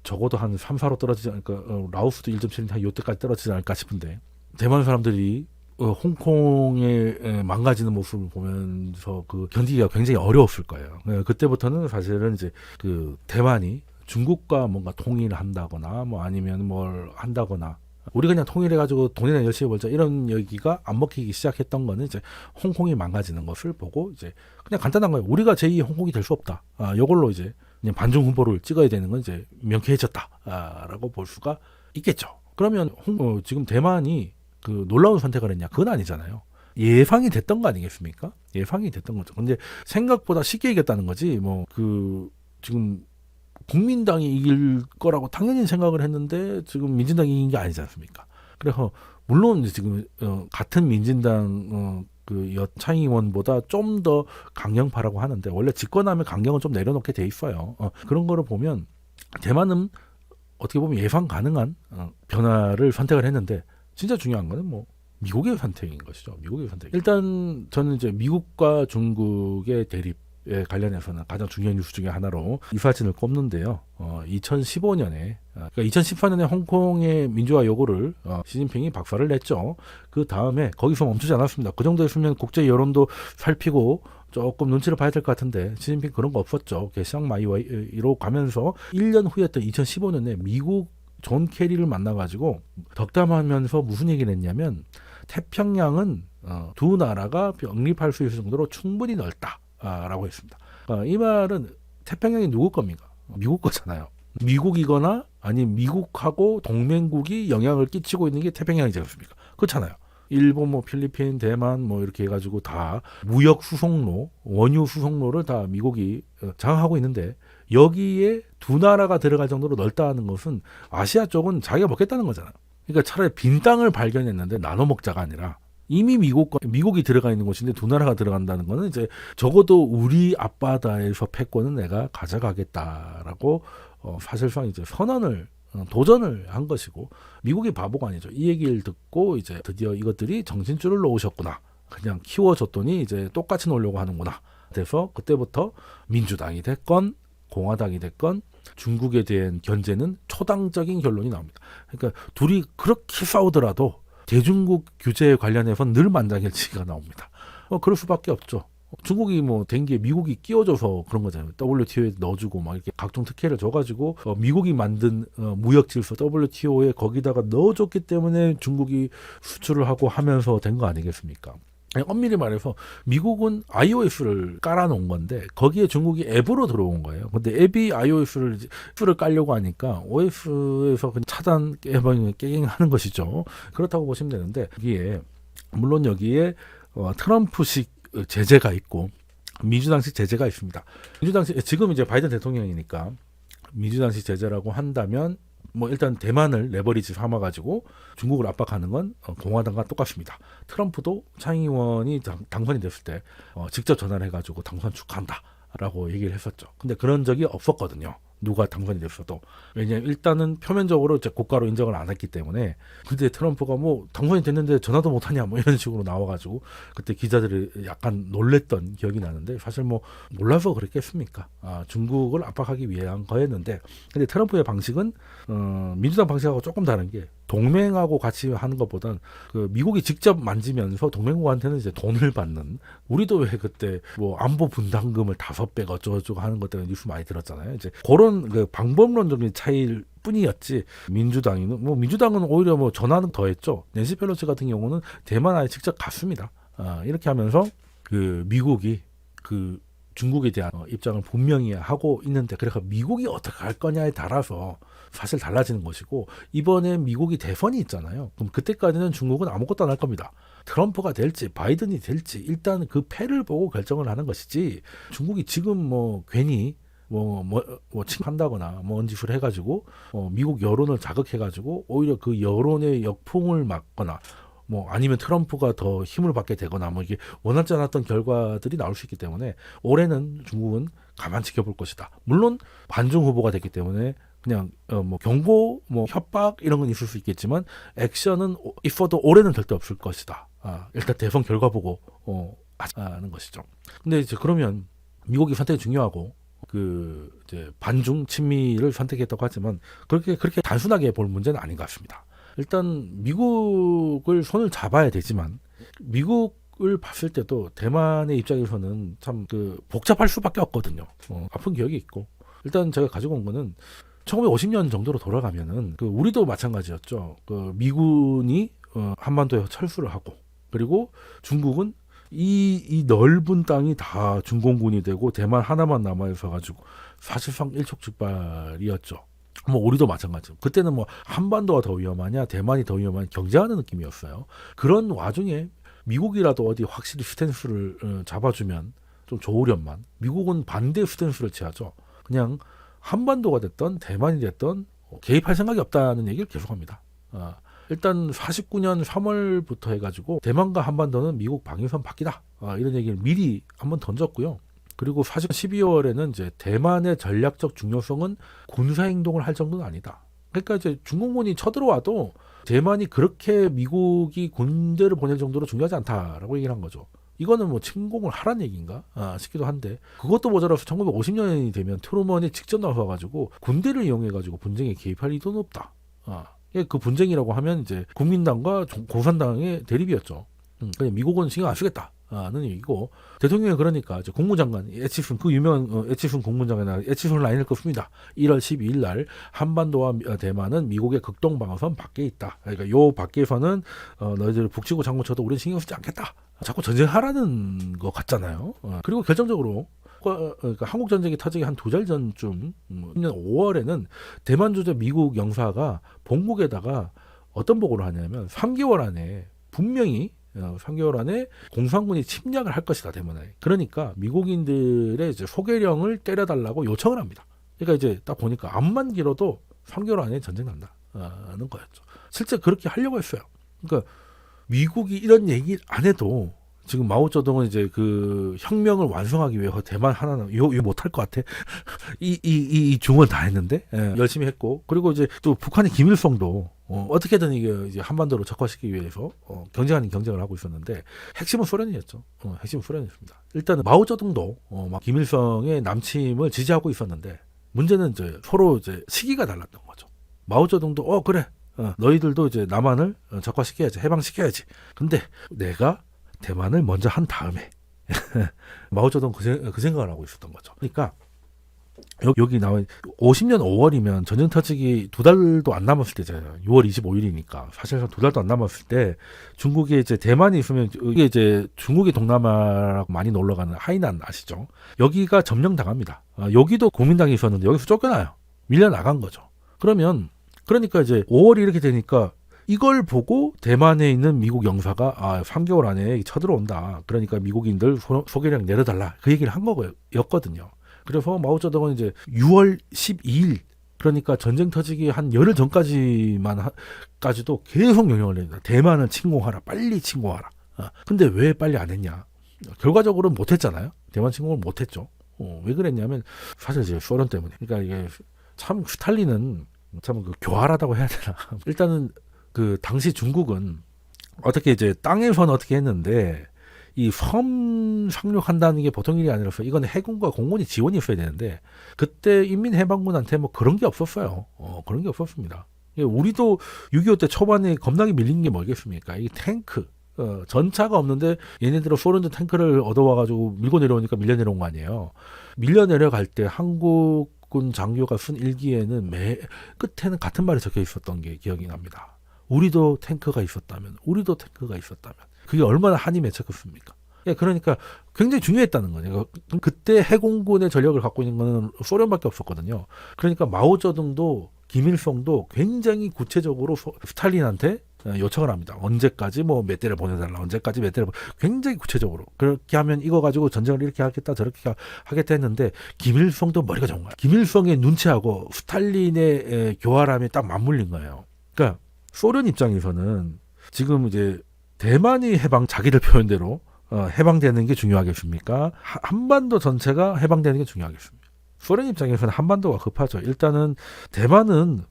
Speaker 1: 적어도 한 3, 4로 떨어지지 않을까. 라오스도 1.7인데 한 요때까지 떨어지지 않을까 싶은데 대만 사람들이 홍콩의 망가지는 모습을 보면서 그 견디기가 굉장히 어려웠을 거예요. 그때부터는 사실은 이제 그 대만이 중국과 뭔가 통일을 한다거나 뭐 아니면 뭘 한다거나 우리 그냥 통일해가지고 돈이나 열심히 벌자 이런 얘기가 안 먹히기 시작했던 거는 이제 홍콩이 망가지는 것을 보고 이제 그냥 간단한 거예요. 우리가 제2 홍콩이 될 수 없다. 이걸로 이제 그냥 반중 후보를 찍어야 되는 건 이제 명쾌해졌다라고 볼 수가 있겠죠. 그러면 지금 대만이 그 놀라운 선택을 했냐? 그건 아니잖아요. 예상이 됐던 거 아니겠습니까? 예상이 됐던 거죠. 근데 생각보다 쉽게 이겼다는 거지. 뭐 그 지금 국민당이 이길 거라고 당연히 생각을 했는데 지금 민진당이 이긴 게 아니지 않습니까? 그래서 물론 지금 같은 민진당 그 여창의원보다 좀 더 강경파라고 하는데 원래 집권하면 강경은 좀 내려놓게 돼 있어요. 그런 거를 보면 대만은 어떻게 보면 예상 가능한 변화를 선택을 했는데 진짜 중요한 거는 뭐 미국의 선택인 것이죠. 미국의 선택. 일단 저는 이제 미국과 중국의 대립에 관련해서는 가장 중요한 뉴스 중에 하나로 이 사진을 꼽는데요. 2015년에 그러니까 2014년에 홍콩의 민주화 요구를 시진핑이 박살을 냈죠. 그 다음에 거기서 멈추지 않았습니다. 그 정도 했으면 국제 여론도 살피고 조금 눈치를 봐야 될 것 같은데 시진핑 그런 거 없었죠. 개샹마이로 가면서 1년 후였던 2015년에 미국 존 케리를 만나가지고 덕담하면서 무슨 얘기를 했냐면 태평양은 두 나라가 영립할 수 있을 정도로 충분히 넓다라고 했습니다. 이 말은 태평양이 누구 겁니까? 미국 거잖아요. 미국이거나 아니면 미국하고 동맹국이 영향을 끼치고 있는 게 태평양이지 않습니까? 그렇잖아요. 일본, 뭐 필리핀, 대만 뭐 이렇게 해가지고 다 무역 수송로, 원유 수송로를 다 미국이 장악하고 있는데 여기에 두 나라가 들어갈 정도로 넓다는 것은 아시아 쪽은 자기가 먹겠다는 거잖아요. 그러니까 차라리 빈 땅을 발견했는데 나눠 먹자가 아니라 이미 미국이 들어가 있는 곳인데 두 나라가 들어간다는 거는 이제 적어도 우리 앞바다에서 패권은 내가 가져가겠다라고 사실상 이제 도전을 한 것이고 미국이 바보가 아니죠. 이 얘기를 듣고 이제 드디어 이것들이 정신줄을 놓으셨구나. 그냥 키워줬더니 이제 똑같이 놀려고 하는구나. 그래서 그때부터 민주당이 됐건 공화당이 됐건 중국에 대한 견제는 초당적인 결론이 나옵니다. 그러니까 둘이 그렇게 싸우더라도 대중국 규제에 관련해서 늘 만장일치가 나옵니다. 그럴 수밖에 없죠. 중국이 뭐 된 게 미국이 끼워줘서 그런 거잖아요. WTO에 넣어주고 막 이렇게 각종 특혜를 줘가지고 미국이 만든 무역 질서 WTO에 거기다가 넣어줬기 때문에 중국이 수출을 하고 하면서 된 거 아니겠습니까? 엄밀히 말해서 미국은 iOS를 깔아놓은 건데 거기에 중국이 앱으로 들어온 거예요. 근데 앱이 iOS를 깔려고 하니까 OS에서 그냥 차단 깨갱하는 것이죠. 그렇다고 보시면 되는데 물론 여기에 트럼프식 제재가 있고 민주당식 제재가 있습니다. 지금 이제 바이든 대통령이니까 민주당식 제재라고 한다면 뭐 일단 대만을 레버리지 삼아가지고 중국을 압박하는 건 공화당과 똑같습니다. 트럼프도 상의원이 당선이 됐을 때 직접 전화를 해가지고 당선 축하한다라고 얘기를 했었죠. 근데 그런 적이 없었거든요. 누가 당선이 됐어도. 왜냐하면 일단은 표면적으로 이제 고가로 인정을 안 했기 때문에. 근데 트럼프가 뭐 당선이 됐는데 전화도 못하냐 뭐 이런 식으로 나와가지고 그때 기자들이 약간 놀랬던 기억이 나는데 사실 뭐 몰라서 그랬겠습니까? 중국을 압박하기 위한 거였는데 근데 트럼프의 방식은 민주당 방식하고 조금 다른 게 동맹하고 같이 하는 것보단 그 미국이 직접 만지면서 동맹국한테는 이제 돈을 받는 우리도 왜 그때 뭐 안보 분담금을 5배 어쩌고저쩌고 하는 것 때문에 뉴스 많이 들었잖아요. 이제 그런 그 방법론적인 차이일 뿐이었지 민주당은 오히려 뭐 전화는 더했죠. 낸시 펠로시 같은 경우는 대만에 직접 갔습니다. 이렇게 하면서 그 미국이 그 중국에 대한 입장을 분명히 하고 있는데 그래서 미국이 어떻게 할 거냐에 따라서 사실 달라지는 것이고 이번에 미국이 대선이 있잖아요. 그럼 그때까지는 중국은 아무것도 안 할 겁니다. 트럼프가 될지 바이든이 될지 일단 그 패를 보고 결정을 하는 것이지 중국이 지금 뭐 괜히 한다거나 뭔 짓을 해가지고 미국 여론을 자극해가지고 오히려 그 여론의 역풍을 막거나 뭐 아니면 트럼프가 더 힘을 받게 되거나 뭐 이게 원하지 않았던 결과들이 나올 수 있기 때문에 올해는 중국은 가만 지켜볼 것이다. 물론 반중 후보가 됐기 때문에 그냥 뭐 경고, 뭐 협박 이런 건 있을 수 있겠지만 액션은 있어도 올해는 절대 없을 것이다. 일단 대선 결과 보고 하는 것이죠. 근데 이제 그러면 미국이 선택이 중요하고 그 이제 반중 친미를 선택했다고 하지만 그렇게 단순하게 볼 문제는 아닌 것 같습니다. 일단 미국을 손을 잡아야 되지만 미국을 봤을 때도 대만의 입장에서는 참 그 복잡할 수밖에 없거든요. 아픈 기억이 있고 일단 제가 가지고 온 거는 1950년 정도로 돌아가면은 그 우리도 마찬가지였죠. 그 미군이 한반도에 철수를 하고 그리고 중국은 이 넓은 땅이 다 중공군이 되고 대만 하나만 남아 있어 가지고 사실상 일촉즉발이었죠. 뭐 우리도 마찬가지죠. 그때는 뭐 한반도가 더 위험하냐 대만이 더 위험하냐 경쟁하는 느낌이었어요. 그런 와중에 미국이라도 어디 확실히 스탠스를 잡아주면 좀 좋으련만 미국은 반대 스탠스를 취하죠. 그냥 한반도가 됐던 대만이 됐던 개입할 생각이 없다는 얘기를 계속합니다. 일단 49년 3월부터 해가지고 대만과 한반도는 미국 방위선 밖이다. 이런 얘기를 미리 한번 던졌고요. 그리고 12월에는 이제 대만의 전략적 중요성은 군사행동을 할 정도는 아니다. 그러니까 이제 중공군이 쳐들어와도 대만이 그렇게 미국이 군대를 보낼 정도로 중요하지 않다라고 얘기를 한 거죠. 이거는 뭐 침공을 하란 얘기인가 싶기도 한데 그것도 모자라서 1950년이 되면 트루먼이 직접 나와가지고 군대를 이용해가지고 분쟁에 개입할 의도는 없다. 그 분쟁이라고 하면 이제 국민당과 공산당의 대립이었죠. 그냥 미국은 신경 안 쓰겠다는 얘기고 대통령이 그러니까 이제 국무장관 에치슨 그 유명한 에치슨 국무장관이 에치슨 라인을 껐습니다. 1월 12일 날 한반도와 대만은 미국의 극동 방어선 밖에 있다. 그러니까 요 밖에서는 너희들 북치고 장구 쳐도 우리는 신경 쓰지 않겠다. 자꾸 전쟁하라는 것 같잖아요. 그리고 결정적으로 그러니까 한국 전쟁이 터지기 한 2달 전쯤 10년 5월에는 대만 주재 미국 영사가 본국에다가 어떤 보고를 하냐면 3개월 안에 분명히 3개월 안에 공산군이 침략을 할 것이다 대만에. 그러니까 미국인들의 이제 소개령을 때려달라고 요청을 합니다. 그러니까 이제 딱 보니까 암만 길어도 3개월 안에 전쟁 난다는 거였죠. 실제 그렇게 하려고 했어요. 그러니까 미국이 이런 얘기 안 해도 지금 마오쩌둥은 이제 그 혁명을 완성하기 위해 대만 하나는 이거 못할 것 같아. 이 중원 다 했는데 열심히 했고, 그리고 이제 또 북한의 김일성도 어떻게든 이게 한반도로 적화시키기 위해서 경쟁 아닌 경쟁을 하고 있었는데 핵심은 소련이었죠. 핵심은 소련이었습니다. 일단은 마오쩌둥도 막 김일성의 남침을 지지하고 있었는데 문제는 이제 서로 이제 시기가 달랐던 거죠. 마오쩌둥도 그래. 너희들도 이제 남한을 적화시켜야지, 해방시켜야지. 근데 내가 대만을 먼저 한 다음에 마오쩌둥 그 생각을 하고 있었던 거죠. 그러니까 여기 나와 50년 5월이면 전쟁 터지기 2달도 안 남았을 때잖아요. 6월 25일이니까 사실상 2달도 안 남았을 때 중국에 이제 대만이 있으면 이게 이제 중국의 동남아라고 많이 놀러 가는 하이난 아시죠? 여기가 점령당합니다. 여기도 국민당이 있었는데 여기서 쫓겨나요. 밀려 나간 거죠. 그러니까 이제 5월이 이렇게 되니까 이걸 보고 대만에 있는 미국 영사가 3개월 안에 쳐들어온다. 그러니까 미국인들 소개령 내려달라. 그 얘기를 한 거였거든요. 그래서 마오쩌둥은 이제 6월 12일 그러니까 전쟁 터지기 한 열흘 전까지도 계속 명령을 냅니다. 대만을 침공하라. 빨리 침공하라. 근데 왜 빨리 안 했냐. 결과적으로는 못했잖아요. 대만 침공을 못했죠. 왜 그랬냐면 사실 이제 소련 때문에. 그러니까 이게 참 스탈린은 참 교활하다고 해야 되나. 일단은 그 당시 중국은 어떻게 이제 땅에서는 어떻게 했는데 이 섬 상륙한다는 게 보통 일이 아니라서 이건 해군과 공군이 지원이 있어야 되는데 그때 인민해방군한테 뭐 그런 게 없었어요. 그런 게 없었습니다. 우리도 6.25 때 초반에 겁나게 밀린 게 뭐겠습니까? 이 탱크 전차가 없는데 얘네들은 소련도 탱크를 얻어와가지고 밀고 내려오니까 밀려 내려온 거 아니에요. 밀려 내려갈 때 한국군 장교가 쓴 일기에는 끝에는 같은 말이 적혀 있었던 게 기억이 납니다. 우리도 탱크가 있었다면, 그게 얼마나 한이 맺혔겠습니까? 그러니까 굉장히 중요했다는 거예요. 그때 해공군의 전력을 갖고 있는 건 소련밖에 없었거든요. 그러니까 마오쩌둥도 김일성도 굉장히 구체적으로 스탈린한테 요청을 합니다. 언제까지 몇 대를 보내달라, 굉장히 구체적으로. 그렇게 하면 이거 가지고 전쟁을 이렇게 하겠다, 저렇게 하겠다 했는데 김일성도 머리가 좋은 거야. 김일성의 눈치하고 스탈린의 교활함이 딱 맞물린 거예요. 그러니까 소련 입장에서는 지금 이제 대만이 자기들 표현대로 해방되는 게 중요하겠습니까? 한반도 전체가 해방되는 게 중요하겠습니다. 소련 입장에서는 한반도가 급하죠. 일단은 대만은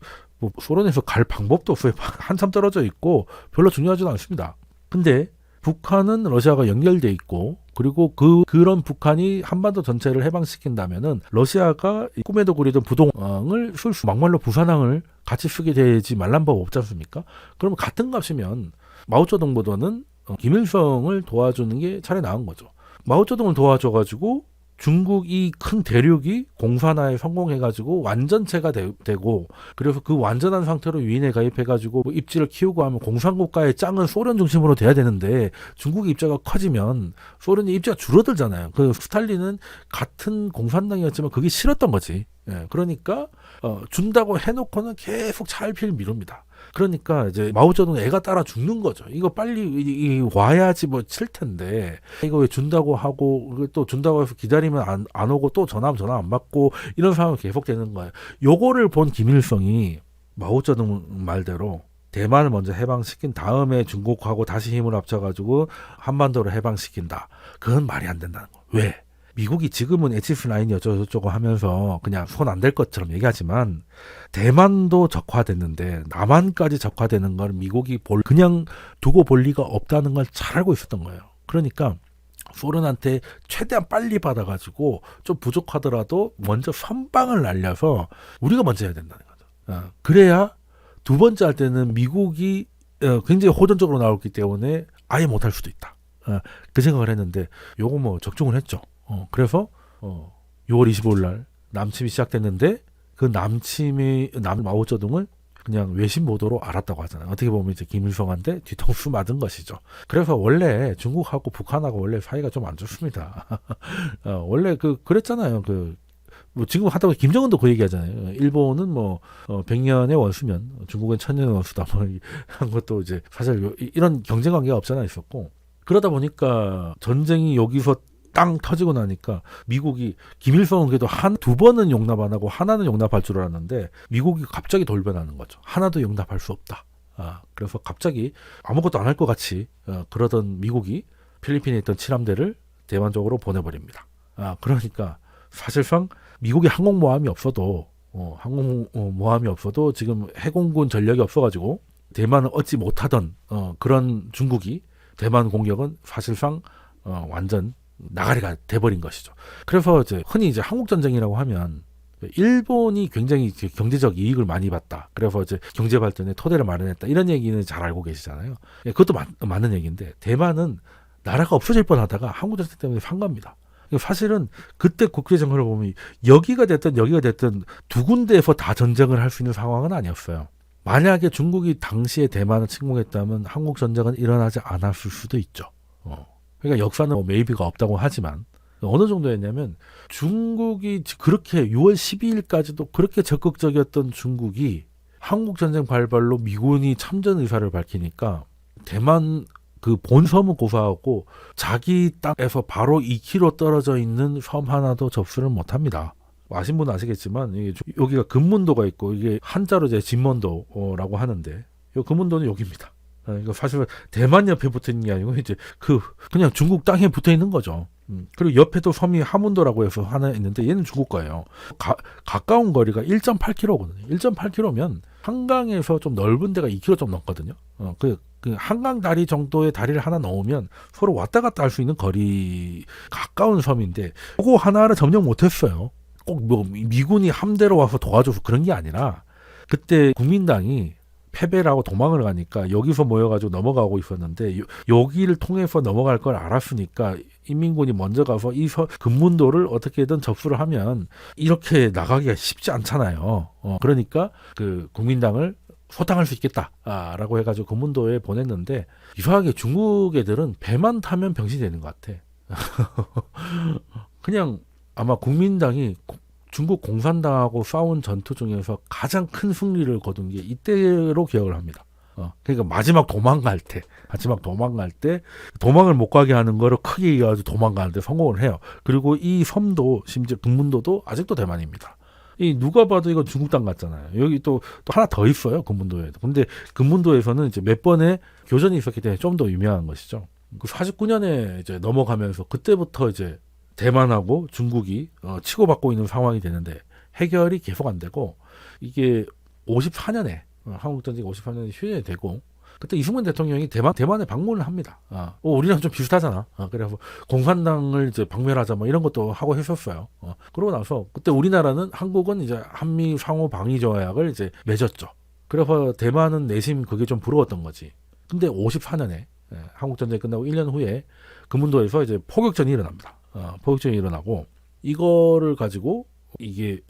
Speaker 1: 소련에서 갈 방법도 없어요. 한참 떨어져 있고 별로 중요하지도 않습니다. 근데 북한은 러시아가 연결돼 있고 그리고 그런 북한이 한반도 전체를 해방시킨다면은 러시아가 꿈에도 그리던 부동을 막말로 부산항을 같이 쓰게 되지 말란 법 없지 않습니까? 그러면 같은 값이면 마오쩌둥보다는 김일성을 도와주는 게 차라리 나은 거죠. 마오쩌둥을 도와줘가지고 중국 이 큰 대륙이 공산화에 성공해가지고 완전체가 되고 그래서 그 완전한 상태로 유인에 가입해가지고 입지를 키우고 하면 공산국가의 짱은 소련 중심으로 돼야 되는데 중국의 입자가 커지면 소련의 입자가 줄어들잖아요. 그 스탈린은 같은 공산당이었지만 그게 싫었던 거지. 그러니까 준다고 해놓고는 계속 차일피일 미룹니다. 그러니까 이제 마오쩌둥 애가 따라 죽는 거죠. 이거 빨리 와야지 칠 텐데 이거 왜 준다고 하고 또 준다고 해서 기다리면 안 오고 또 전화하면 전화 안 받고 이런 상황이 계속되는 거예요. 요거를 본 김일성이 마오쩌둥 말대로 대만을 먼저 해방시킨 다음에 중국하고 다시 힘을 합쳐가지고 한반도를 해방시킨다. 그건 말이 안 된다는 거. 왜? 미국이 지금은 H 라인이 어쩌고저쩌고 하면서 그냥 손 안 댈 것처럼 얘기하지만 대만도 적화됐는데 남한까지 적화되는 걸 미국이 그냥 두고 볼 리가 없다는 걸 잘 알고 있었던 거예요. 그러니까 소련한테 최대한 빨리 받아가지고 좀 부족하더라도 먼저 선방을 날려서 우리가 먼저 해야 된다는 거죠. 그래야 두 번째 할 때는 미국이 굉장히 호전적으로 나왔기 때문에 아예 못할 수도 있다. 그 생각을 했는데 요거 적중을 했죠. 그래서 6월 25일 날 남침이 시작됐는데 그 마오쩌둥을 그냥 외신 보도로 알았다고 하잖아요. 어떻게 보면 이제 김일성한테 뒤통수 맞은 것이죠. 그래서 원래 중국하고 북한하고 원래 사이가 좀 안 좋습니다. 원래 그랬잖아요. 뭐 지금 하다가 김정은도 그 얘기하잖아요. 일본은 뭐 100년의 원수면 중국은 1000년의 원수다. 뭐 한 것도 이제 사실 이런 경쟁 관계가 없잖아 있었고 그러다 보니까 전쟁이 여기서 땅 터지고 나니까 미국이 김일성은 그래도 두 번은 용납 안 하고 하나는 용납할 줄 알았는데 미국이 갑자기 돌변하는 거죠. 하나도 용납할 수 없다. 그래서 갑자기 아무것도 안 할 것 같이 그러던 미국이 필리핀에 있던 칠함대를 대만 쪽으로 보내버립니다. 그러니까 사실상 미국이 항공모함이 없어도 항공모함이 없어도 지금 해공군 전력이 없어가지고 대만을 얻지 못하던 그런 중국이 대만 공격은 사실상 완전 나가리가 돼버린 것이죠. 그래서 이제 흔히 이제 한국 전쟁이라고 하면 일본이 굉장히 경제적 이익을 많이 봤다. 그래서 이제 경제 발전의 토대를 마련했다. 이런 얘기는 잘 알고 계시잖아요. 그것도 맞는 얘기인데 대만은 나라가 없어질 뻔하다가 한국 전쟁 때문에 산 겁니다. 사실은 그때 국제 정세를 보면 여기가 됐든 두 군데에서 다 전쟁을 할 수 있는 상황은 아니었어요. 만약에 중국이 당시에 대만을 침공했다면 한국 전쟁은 일어나지 않았을 수도 있죠. 그러니까 역사는 메이비가 없다고 하지만 어느 정도였냐면 중국이 그렇게 6월 12일까지도 그렇게 적극적이었던 중국이 한국 전쟁 발발로 미군이 참전 의사를 밝히니까 대만 그 본섬은 고사하고 자기 땅에서 바로 2km 떨어져 있는 섬 하나도 접수를 못합니다. 아신 분은 아시겠지만 여기가 금문도가 있고 이게 한자로 이제 진먼도라고 하는데 이 금문도는 여기입니다. 이거 사실 대만 옆에 붙어 있는 게 아니고 이제 그냥 중국 땅에 붙어 있는 거죠. 그리고 옆에도 섬이 하문도라고 해서 하나 있는데 얘는 중국 거예요. 가까운 거리가 1.8km거든요. 1.8km면 한강에서 좀 넓은 데가 2km 좀 넘거든요. 그 한강 다리 정도의 다리를 하나 넣으면 서로 왔다 갔다 할 수 있는 거리 가까운 섬인데 그거 하나를 점령 못했어요. 꼭 뭐 미군이 함대로 와서 도와줘서 그런 게 아니라 그때 국민당이 패배를 하고 도망을 가니까 여기서 모여가지고 넘어가고 있었는데 여기를 통해서 넘어갈 걸 알았으니까 인민군이 먼저 가서 이 금문도를 어떻게든 접수를 하면 이렇게 나가기가 쉽지 않잖아요. 그러니까 그 국민당을 소탕할 수 있겠다라고 해가지고 금문도에 보냈는데 이상하게 중국 애들은 배만 타면 병신이 되는 것 같아. 그냥 아마 국민당이 중국 공산당하고 싸운 전투 중에서 가장 큰 승리를 거둔 게 이때로 기억을 합니다. 그러니까 마지막 도망갈 때 도망을 못 가게 하는 거를 크게 이어가지고 도망가는데 성공을 해요. 그리고 이 섬도 심지어 금문도도 아직도 대만입니다. 누가 봐도 이건 중국 땅 같잖아요. 여기 또 하나 더 있어요. 금문도에도. 근데 금문도에서는 이제 몇 번의 교전이 있었기 때문에 좀 더 유명한 것이죠. 그 49년에 이제 넘어가면서 그때부터 이제 대만하고 중국이 치고받고 있는 상황이 되는데 해결이 계속 안 되고 이게 54년에 한국전쟁 54년에 휴전이 되고 그때 이승만 대통령이 대만에 방문을 합니다. 우리랑 좀 비슷하잖아. 그래서 공산당을 이제 박멸하자 뭐 이런 것도 하고 했었어요. 그러고 나서 그때 한국은 이제 한미 상호 방위 조약을 이제 맺었죠. 그래서 대만은 내심 그게 좀 부러웠던 거지. 근데 54년에 한국전쟁 끝나고 1년 후에 금문도에서 이제 포격전이 일어납니다. 포격전이 일어나고 이거를 가지고 이게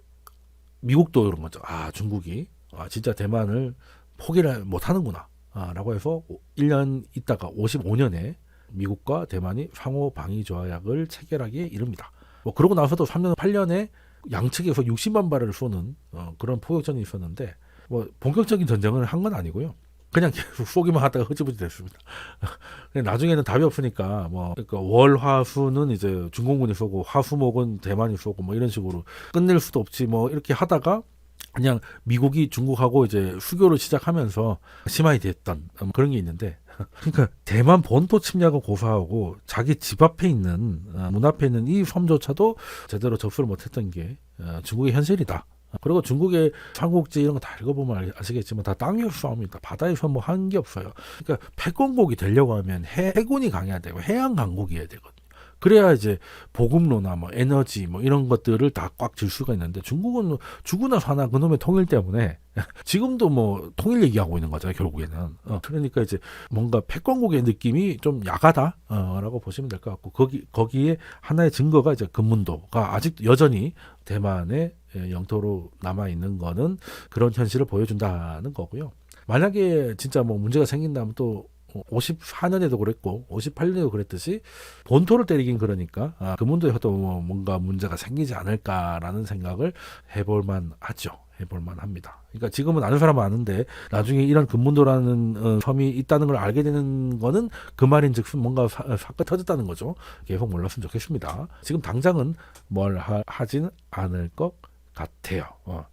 Speaker 1: 미국도 그런 거죠. 중국이 진짜 대만을 포기를 못하는구나 라고 해서 1년 있다가 55년에 미국과 대만이 상호 방위 조약을 체결하기에 이릅니다. 그러고 나서도 3년 8년에 양측에서 60만 발을 쏘는 그런 포격전이 있었는데 본격적인 전쟁을 한 건 아니고요. 그냥 계속 쏘기만 하다가 흐지부지 됐습니다. 나중에는 답이 없으니까 그러니까 월, 화, 수는 이제 중공군이 쏘고 화수목은 대만이 쏘고 뭐 이런 식으로 끝낼 수도 없지 뭐 이렇게 하다가 그냥 미국이 중국하고 이제 수교를 시작하면서 심화이 됐던 그런 게 있는데 그러니까 대만 본토 침략을 고사하고 자기 집 앞에 있는 문 앞에 있는 이 섬조차도 제대로 접수를 못했던 게 중국의 현실이다. 그리고 중국의 삼국지 이런 거 다 읽어보면 아시겠지만 다 땅의 싸움이다. 바다에서 뭐 하는 게 없어요. 그러니까 패권국이 되려고 하면 해군이 강해야 되고 해양 강국이어야 되거든요. 그래야 이제 보급로나 뭐 에너지 뭐 이런 것들을 다 꽉 질 수가 있는데 중국은 죽으나 사나 그놈의 통일 때문에 지금도 뭐 통일 얘기하고 있는 거잖아요. 결국에는. 그러니까 이제 뭔가 패권국의 느낌이 좀 야하다라고 보시면 될 것 같고 거기에 하나의 증거가 이제 금문도가 아직 여전히 대만의 영토로 남아 있는 거는 그런 현실을 보여준다는 거고요. 만약에 진짜 뭐 문제가 생긴다면 또 54년에도 그랬고 58년에도 그랬듯이 본토를 때리긴 그러니까 그문도에도 뭔가 문제가 생기지 않을까라는 생각을 해볼만 하죠. 해볼만 합니다. 그러니까 지금은 아는 사람은 아는데 나중에 이런 금문도라는 섬이 있다는 걸 알게 되는 거는 그 말인즉 뭔가 사건이 터졌다는 거죠. 계속 몰랐으면 좋겠습니다. 지금 당장은 뭘 하진 않을 것 같아요.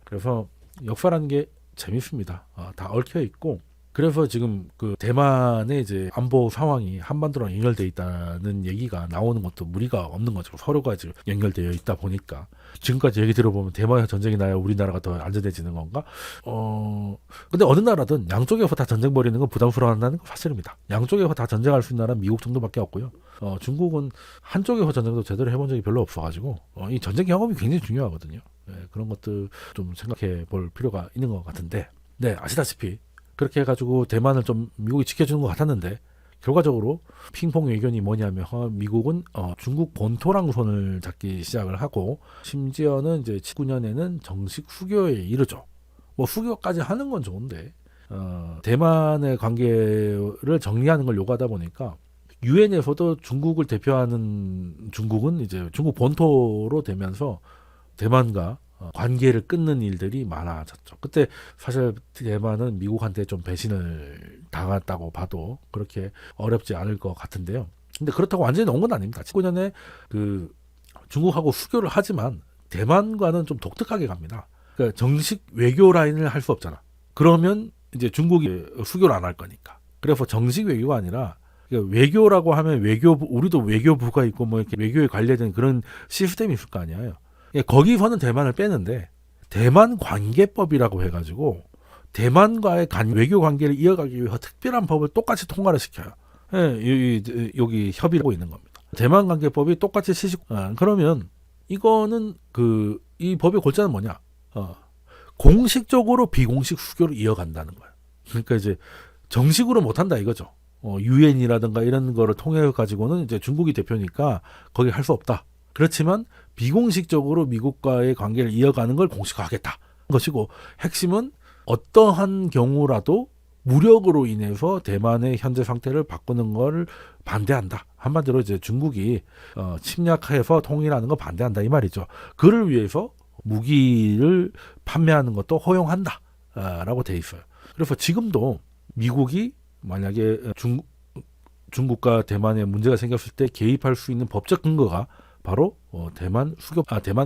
Speaker 1: 그래서 역사라는 게 재밌습니다. 다 얽혀 있고 그래서 지금 그 대만의 이제 안보 상황이 한반도랑 연결돼 있다는 얘기가 나오는 것도 무리가 없는 거죠. 서로가 지금 연결되어 있다 보니까 지금까지 얘기 들어보면 대만에 전쟁이 나야 우리나라가 더 안전해지는 건가? 근데 어느 나라든 양쪽에서 다 전쟁 벌이는 건 부담스러워한다는 건 사실입니다. 양쪽에서 다 전쟁할 수 있는 나라는 미국 정도밖에 없고요. 중국은 한쪽에서 전쟁도 제대로 해본 적이 별로 없어가지고 이 전쟁 경험이 굉장히 중요하거든요. 네, 그런 것들 좀 생각해 볼 필요가 있는 것 같은데, 네, 아시다시피 그렇게 해가지고 대만을 좀 미국이 지켜주는 것 같았는데 결과적으로 핑퐁 의견이 뭐냐면 미국은 중국 본토랑 손을 잡기 시작을 하고 심지어는 이제 19년에는 정식 수교에 이르죠. 뭐 수교까지 하는 건 좋은데 대만의 관계를 정리하는 걸 요구하다 보니까 유엔에서도 중국을 대표하는 중국은 이제 중국 본토로 되면서 대만과 관계를 끊는 일들이 많아졌죠. 그때 사실 대만은 미국한테 좀 배신을 당했다고 봐도 그렇게 어렵지 않을 것 같은데요. 근데 그렇다고 완전히 놓은 건 아닙니다. 19년에 그 중국하고 수교를 하지만 대만과는 좀 독특하게 갑니다. 그러니까 정식 외교 라인을 할 수 없잖아. 그러면 이제 중국이 수교를 안 할 거니까. 그래서 정식 외교가 아니라 그러니까 외교라고 하면 외교부, 우리도 외교부가 있고 뭐 이렇게 외교에 관련된 그런 시스템이 있을 거 아니에요. 거기서는 대만을 빼는데 대만 관계법이라고 해가지고 대만과의 외교 관계를 이어가기 위해 특별한 법을 똑같이 통과를 시켜요. 여기 협의를 하고 있는 겁니다. 대만 관계법이 똑같이 그러면 이거는 이 법의 골자는 뭐냐? 공식적으로 비공식 수교를 이어간다는 거예요. 그러니까 이제 정식으로 못한다 이거죠. 유엔이라든가 이런 거를 통해 가지고는 이제 중국이 대표니까 거기 할 수 없다. 그렇지만 비공식적으로 미국과의 관계를 이어가는 걸 공식화하겠다 것이고 핵심은 어떠한 경우라도 무력으로 인해서 대만의 현재 상태를 바꾸는 걸 반대한다. 한마디로 이제 중국이 침략해서 통일하는 거 반대한다 이 말이죠. 그를 위해서 무기를 판매하는 것도 허용한다 라고 돼 있어요. 그래서 지금도 미국이 만약에 중국과 대만에 문제가 생겼을 때 개입할 수 있는 법적 근거가 바로 대만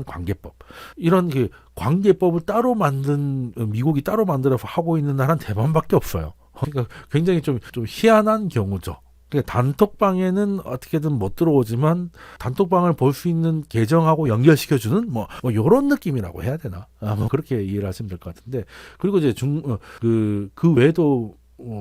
Speaker 1: 관계법. 이런 그 관계법을 따로 만든 미국이 따로 만들어서 하고 있는 나라는 대만밖에 없어요. 그러니까 굉장히 좀 희한한 경우죠. 그러니까 단톡방에는 어떻게든 못 들어오지만 단톡방을 볼 수 있는 계정하고 연결시켜주는 뭐 이런 느낌이라고 해야 되나? 뭐 그렇게 이해를 하시면 될 것 같은데 그리고 이제 그 외에도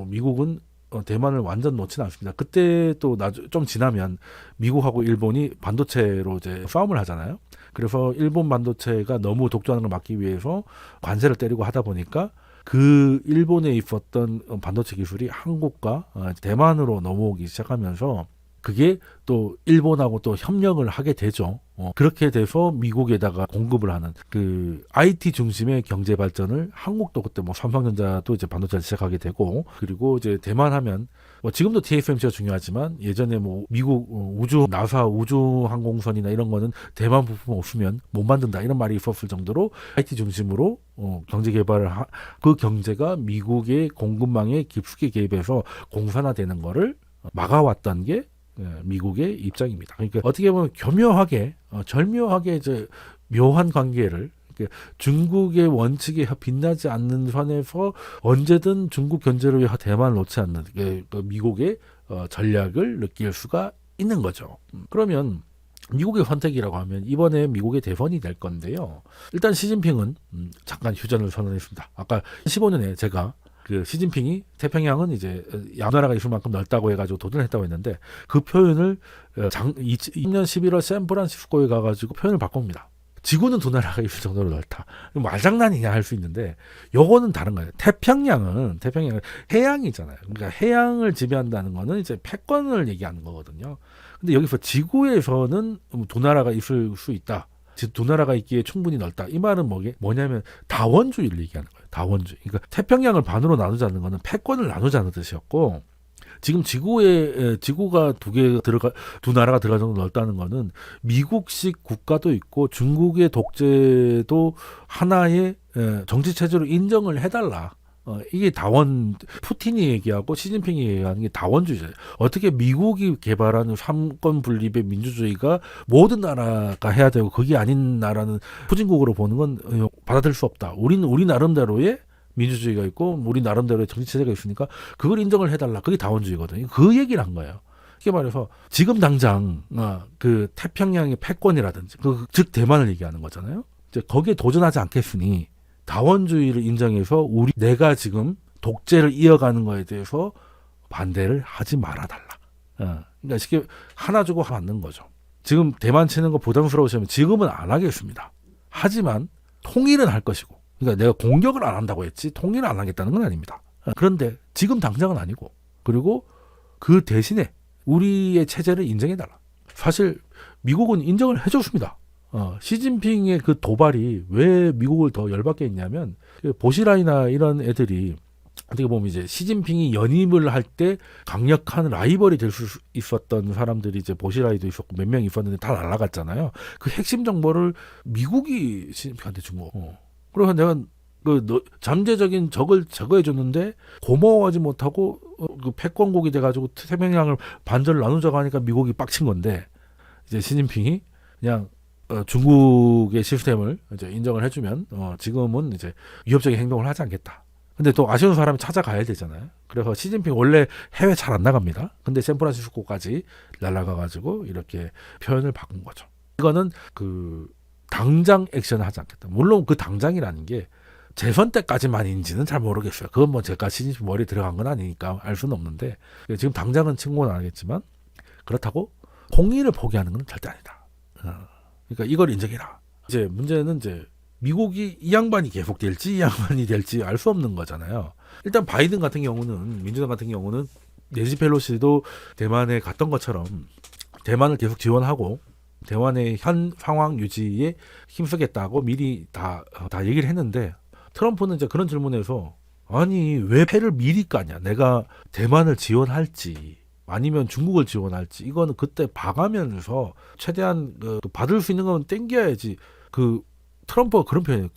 Speaker 1: 미국은 대만을 완전 놓지는 않습니다. 그때 또 좀 지나면 미국하고 일본이 반도체로 이제 싸움을 하잖아요. 그래서 일본 반도체가 너무 독주하는 걸 막기 위해서 관세를 때리고 하다 보니까 그 일본에 있었던 반도체 기술이 한국과 대만으로 넘어오기 시작하면서 그게 또 일본하고 또 협력을 하게 되죠. 그렇게 돼서 미국에다가 공급을 하는 그 IT 중심의 경제 발전을 한국도 그때 뭐 삼성전자도 이제 반도체를 시작하게 되고 그리고 이제 대만 하면 뭐 지금도 TSMC가 중요하지만 예전에 뭐 미국 나사 우주항공선이나 이런 거는 대만 부품 없으면 못 만든다 이런 말이 있었을 정도로 IT 중심으로 경제 개발을 그 경제가 미국의 공급망에 깊숙이 개입해서 공산화되는 거를 막아왔던 게 미국의 입장입니다. 그러니까 어떻게 보면 교묘하게 절묘하게 이제 묘한 관계를 중국의 원칙에 빛나지 않는 선에서 언제든 중국 견제를 위해 대만을 놓지 않는 미국의 전략을 느낄 수가 있는 거죠. 그러면 미국의 선택이라고 하면 이번에 미국의 대선이 될 건데요. 일단 시진핑은 잠깐 휴전을 선언했습니다. 아까 15년에 제가 그 시진핑이 태평양은 이제 양나라가 있을 만큼 넓다고 해가지고 도전했다고 했는데 그 표현을 2000년 11월 샌프란시스코에 가가지고 표현을 바꿉니다. 지구는 두 나라가 있을 정도로 넓다. 말장난이냐 할 수 있는데 요거는 다른 거예요. 태평양은 해양이잖아요. 그러니까 해양을 지배한다는 거는 이제 패권을 얘기하는 거거든요. 근데 여기서 지구에서는 두 나라가 있을 수 있다. 두 나라가 있기에 충분히 넓다. 이 말은 뭐냐면 다원주의를 얘기하는 거예요. 다원주의. 그러니까 태평양을 반으로 나누자는 거는 패권을 나누자는 뜻이었고 지금 지구가 두 나라가 들어가 정도 넓다는 거는 미국식 국가도 있고 중국의 독재도 하나의 정치 체제로 인정을 해달라. 이게 푸틴이 얘기하고 시진핑이 얘기하는 게 다원주의잖아요. 어떻게 미국이 개발하는 삼권 분립의 민주주의가 모든 나라가 해야 되고 그게 아닌 나라는 후진국으로 보는 건 받아들일 수 없다. 우리 나름대로의 민주주의가 있고 우리 나름대로의 정치 체제가 있으니까 그걸 인정을 해달라. 그게 다원주의거든요. 그 얘기를 한 거예요. 이게 말해서 지금 당장 그 태평양의 패권이라든지 즉 대만을 얘기하는 거잖아요. 이제 거기에 도전하지 않겠으니 다원주의를 인정해서 내가 지금 독재를 이어가는 거에 대해서 반대를 하지 말아달라. 그러니까 쉽게 하나 주고 하나 받는 거죠. 지금 대만 치는 거 부담스러우시면 지금은 안 하겠습니다. 하지만 통일은 할 것이고, 그러니까 내가 공격을 안 한다고 했지 통일을 안 하겠다는 건 아닙니다. 그런데 지금 당장은 아니고, 그리고 그 대신에 우리의 체제를 인정해달라. 사실 미국은 인정을 해줬습니다. 시진핑의 그 도발이 왜 미국을 더 열받게 했냐면 보시라이나 이런 애들이 어떻게 보면 이제 시진핑이 연임을 할 때 강력한 라이벌이 될 수 있었던 사람들이 이제 보시라이도 있었고 몇 명 있었는데 다 날아갔잖아요. 그 핵심 정보를 미국이 시진핑한테 준 거. 그래서 내가 잠재적인 적을 제거해 줬는데 고마워하지 못하고 그 패권국이 돼가지고 태평양을 반절 나누자고 하니까 미국이 빡친 건데 이제 시진핑이 그냥 중국의 시스템을 이제 인정을 해주면 지금은 이제 위협적인 행동을 하지 않겠다. 근데 또 아쉬운 사람이 찾아가야 되잖아요. 그래서 시진핑 원래 해외 잘 안 나갑니다. 근데 샌프란시스코까지 날아가가지고 이렇게 표현을 바꾼 거죠. 이거는 그 당장 액션을 하지 않겠다. 물론 그 당장이라는 게 재선 때까지만인지는 잘 모르겠어요. 그건 뭐 제가 시진핑 머리에 들어간 건 아니니까 알 수는 없는데 지금 당장은 친구는 안 하겠지만 그렇다고 통일을 포기하는 건 절대 아니다. 그러니까 이걸 인정해라. 이제 문제는 이제 미국이 이 양반이 계속될지 이 양반이 될지 알 수 없는 거잖아요. 일단 바이든 같은 경우는 민주당 같은 경우는 내지 펠로시도 대만에 갔던 것처럼 대만을 계속 지원하고 대만의 현 상황 유지에 힘쓰겠다고 미리 다 얘기를 했는데 트럼프는 이제 그런 질문에서 아니 왜 패를 미리 까냐? 내가 대만을 지원할지 아니면 중국을 지원할지 이거는 그때 봐가면서 최대한 받을 수 있는 건 땡겨야지. 그 트럼프가 그런 표현이에요.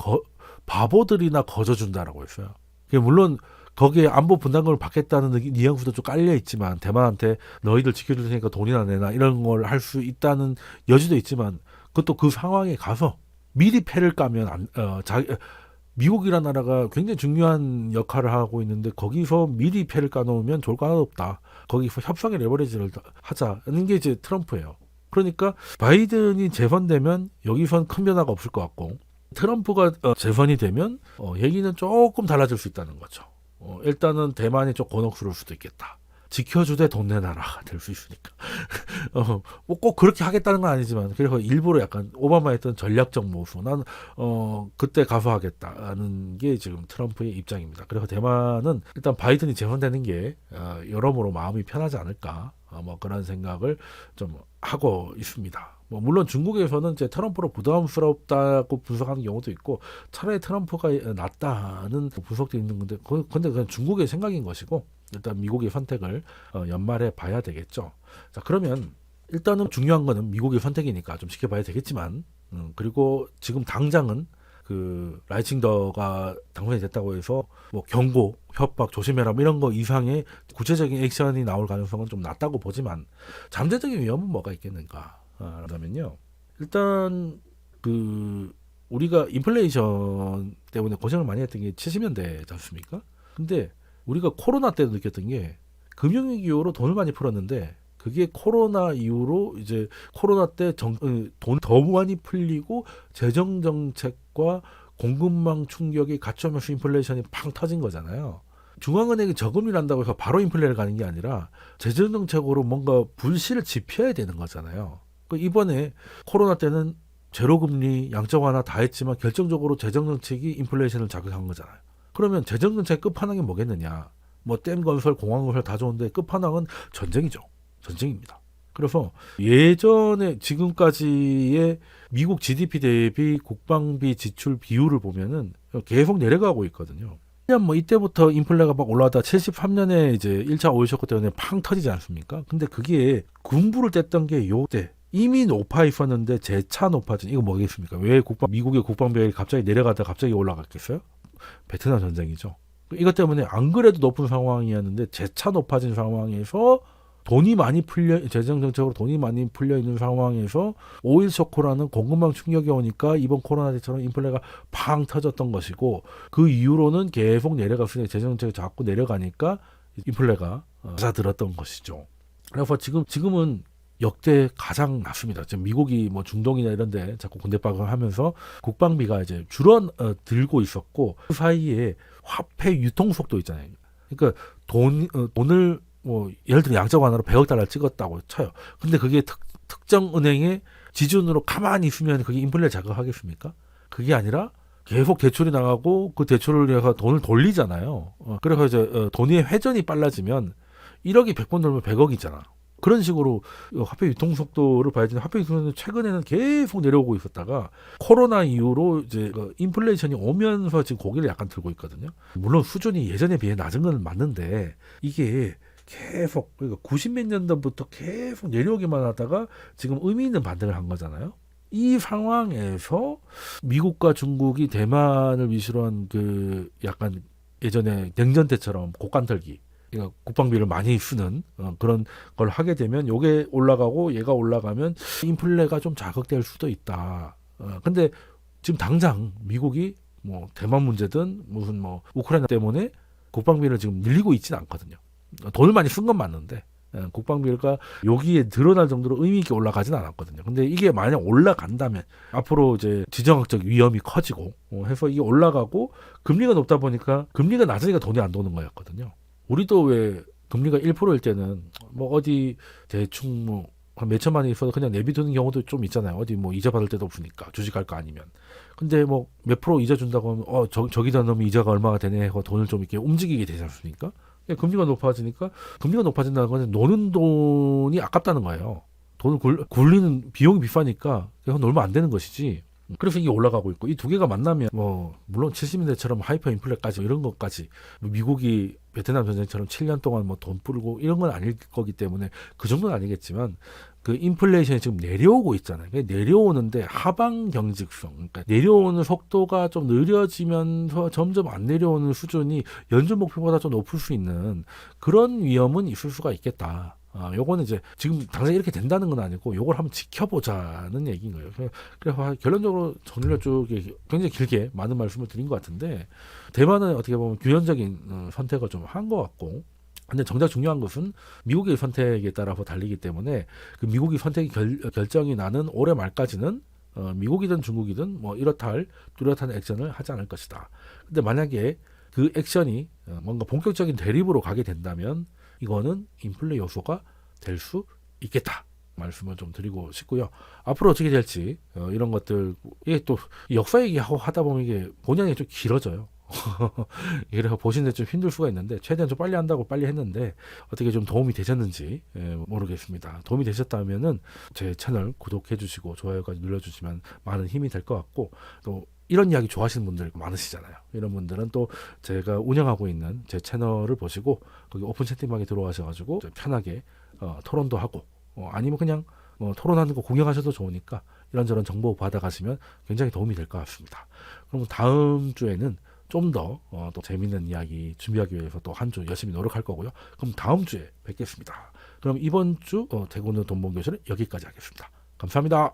Speaker 1: 바보들이나 거저준다라고 했어요. 물론 거기에 안보 분담금을 받겠다는 뉘앙스도 좀 깔려 있지만 대만한테 너희들 지켜줄 테니까 돈이나 내나 이런 걸 할 수 있다는 여지도 있지만 그것도 그 상황에 가서 미리 패를 까면 미국이라는 나라가 굉장히 중요한 역할을 하고 있는데 거기서 미리 패를 까놓으면 좋을 거 하나도 없다. 거기서 협상의 레버리지를 하자는 게 이제 트럼프예요. 그러니까 바이든이 재선되면 여기선 큰 변화가 없을 것 같고 트럼프가 재선이 되면 얘기는 조금 달라질 수 있다는 거죠. 일단은 대만이 좀 곤혹스러울 수도 있겠다. 지켜주되 돈 내놔라가 될 수 있으니까. 뭐 꼭 그렇게 하겠다는 건 아니지만 그래서 일부러 약간 오바마 했던 전략적 모수. 난 그때 가서 하겠다는 게 지금 트럼프의 입장입니다. 그래서 대만은 일단 바이든이 재선되는 게 여러모로 마음이 편하지 않을까. 뭐 그런 생각을 좀 하고 있습니다. 뭐 물론 중국에서는 이제 트럼프로 부담스럽다고 분석하는 경우도 있고 차라리 트럼프가 낫다는 분석도 있는 건데 근데 그건 중국의 생각인 것이고 일단 미국의 선택을 연말에 봐야 되겠죠. 자 그러면 일단은 중요한 거는 미국의 선택이니까 좀 지켜봐야 되겠지만 그리고 지금 당장은 그 라이칭더가 당선이 됐다고 해서 뭐 경고, 협박, 조심해라 뭐 이런 거 이상의 구체적인 액션이 나올 가능성은 좀 낮다고 보지만 잠재적인 위험은 뭐가 있겠는가? 그러면요. 일단 그 우리가 인플레이션 때문에 고생을 많이 했던 게 70년대지 않습니까? 근데 우리가 코로나 때도 느꼈던 게 금융위기 이후로 돈을 많이 풀었는데 그게 코로나 이후로 이제 코로나 때 돈 더 많이 풀리고 재정 정책과 공급망 충격이 갖춰면서 인플레이션이 팡 터진 거잖아요. 중앙은행이 저금리를 한다고 해서 바로 인플레를 가는 게 아니라 재정 정책으로 뭔가 불씨를 지펴야 되는 거잖아요. 이번에 코로나 때는 제로금리, 양적 완화 다 했지만 결정적으로 재정 정책이 인플레이션을 자극한 거잖아요. 그러면 재정 정책 끝판왕이 뭐겠느냐? 뭐 댐 건설, 공항 건설 다 좋은데 끝판왕은 전쟁이죠. 전쟁입니다. 그래서 예전에 지금까지의 미국 GDP 대비 국방비 지출 비율을 보면은 계속 내려가고 있거든요. 그냥 뭐 이때부터 인플레가 막 올라가다 73년에 이제 1차 오일 쇼크 때문에 팡 터지지 않습니까? 근데 그게 군부를 뗐던 게 요때 이미 높아 있었는데 재차 높아진 이거 뭐겠습니까? 왜 미국의 국방비율이 갑자기 내려가다 갑자기 올라갔겠어요? 베트남 전쟁이죠. 이것 때문에 안 그래도 높은 상황이었는데 재차 높아진 상황에서 돈이 많이 풀려 재정 정책으로 돈이 많이 풀려 있는 상황에서 오일 쇼크라는 공급망 충격이 오니까 이번 코로나 때처럼 인플레가 팡 터졌던 것이고 그 이후로는 계속 내려갔으니 재정 정책이 자꾸 내려가니까 인플레가 맞아들었던 것이죠. 그래서 지금은 역대 가장 낮습니다. 지금 미국이 뭐 중동이나 이런데 자꾸 군대박을 하면서 국방비가 이제 줄어들고 있었고 그 사이에 화폐 유통 속도 있잖아요. 그러니까 돈을 뭐 예를 들어 양적 완화로 100억 달러 찍었다고 쳐요. 근데 그게 특정 은행의 지준으로 가만히 있으면 그게 인플레 자극하겠습니까? 그게 아니라 계속 대출이 나가고 그 대출을 해서 돈을 돌리잖아요. 그래서 이제 돈의 회전이 빨라지면 1억이 100번 돌면 100억이잖아. 그런 식으로 화폐 유통 속도를 봐야지. 화폐 유통 속도는 최근에는 계속 내려오고 있었다가 코로나 이후로 이제 인플레이션이 오면서 지금 고개를 약간 들고 있거든요. 물론 수준이 예전에 비해 낮은 건 맞는데 이게 계속 그러니까 90몇 년도부터 계속 내려오기만 하다가 지금 의미 있는 반등을 한 거잖아요. 이 상황에서 미국과 중국이 대만을 위주로 한 그 약간 예전에 냉전 때처럼 곡간 털기 그러니까 국방비를 많이 쓰는 그런 걸 하게 되면 요게 올라가고 얘가 올라가면 인플레가 좀 자극될 수도 있다. 근데 지금 당장 미국이 뭐 대만 문제든 무슨 뭐 우크라이나 때문에 국방비를 지금 늘리고 있지는 않거든요. 돈을 많이 쓴 건 맞는데 국방비가 여기에 드러날 정도로 의미 있게 올라가지는 않았거든요. 근데 이게 만약 올라간다면 앞으로 이제 지정학적 위험이 커지고 해서 이게 올라가고 금리가 높다 보니까 금리가 낮으니까 돈이 안 도는 거였거든요. 우리도 왜 금리가 1%일 때는 뭐 어디 대충 뭐 한 몇천만 원이 있어도 그냥 내비두는 경우도 좀 있잖아요. 어디 뭐 이자 받을 데도 없으니까 주식할 거 아니면. 근데 뭐 몇 프로 이자 준다고 하면 저기다 넣으면 이자가 얼마가 되네 하고 돈을 좀 이렇게 움직이게 되지 않습니까? 금리가 높아지니까 금리가 높아진다는 건 노는 돈이 아깝다는 거예요. 돈을 굴리는 비용이 비싸니까 그냥 놀면 안 되는 것이지. 그래서 이게 올라가고 있고 이 두 개가 만나면 뭐 물론 70년대처럼 하이퍼 인플레까지 이런 것까지 미국이 베트남 전쟁처럼 7년 동안 뭐 돈 뿌리고 이런 건 아닐 거기 때문에 그 정도는 아니겠지만 그 인플레이션이 지금 내려오고 있잖아요. 내려오는데 하방 경직성, 그러니까 내려오는 속도가 좀 느려지면서 점점 안 내려오는 수준이 연준 목표보다 좀 높을 수 있는 그런 위험은 있을 수가 있겠다. 요거는 이제 지금 당장 이렇게 된다는 건 아니고 요걸 한번 지켜보자는 얘기인 거예요. 그래서 결론적으로 정리를 쭉 굉장히 길게 많은 말씀을 드린 것 같은데 대만은 어떻게 보면 균형적인 선택을 좀 한 것 같고 근데 정작 중요한 것은 미국의 선택에 따라서 달리기 때문에 그 미국이 선택이 결정이 나는 올해 말까지는 미국이든 중국이든 뭐 이렇다 할 뚜렷한 액션을 하지 않을 것이다. 근데 만약에 그 액션이 뭔가 본격적인 대립으로 가게 된다면 이거는 인플레 요소가 될 수 있겠다 말씀을 좀 드리고 싶고요. 앞으로 어떻게 될지 이런 것들 이게 또 역사 얘기하고 하다 보면 이게 본연이 좀 길어져요. 그래서 보시는데 좀 힘들 수가 있는데 최대한 좀 빨리 한다고 빨리 했는데 어떻게 좀 도움이 되셨는지 모르겠습니다. 도움이 되셨다면은 제 채널 구독해 주시고 좋아요까지 눌러주시면 많은 힘이 될 것 같고 또 이런 이야기 좋아하시는 분들 많으시잖아요. 이런 분들은 또 제가 운영하고 있는 제 채널을 보시고 거기 오픈 채팅방에 들어가셔가지고 편하게 토론도 하고 아니면 그냥 토론하는 거 구경하셔도 좋으니까 이런저런 정보 받아가시면 굉장히 도움이 될 것 같습니다. 그럼 다음 주에는 좀 더 또 재밌는 이야기 준비하기 위해서 또 한 주 열심히 노력할 거고요. 그럼 다음 주에 뵙겠습니다. 그럼 이번 주 대구는 돈봉교실은 여기까지 하겠습니다. 감사합니다.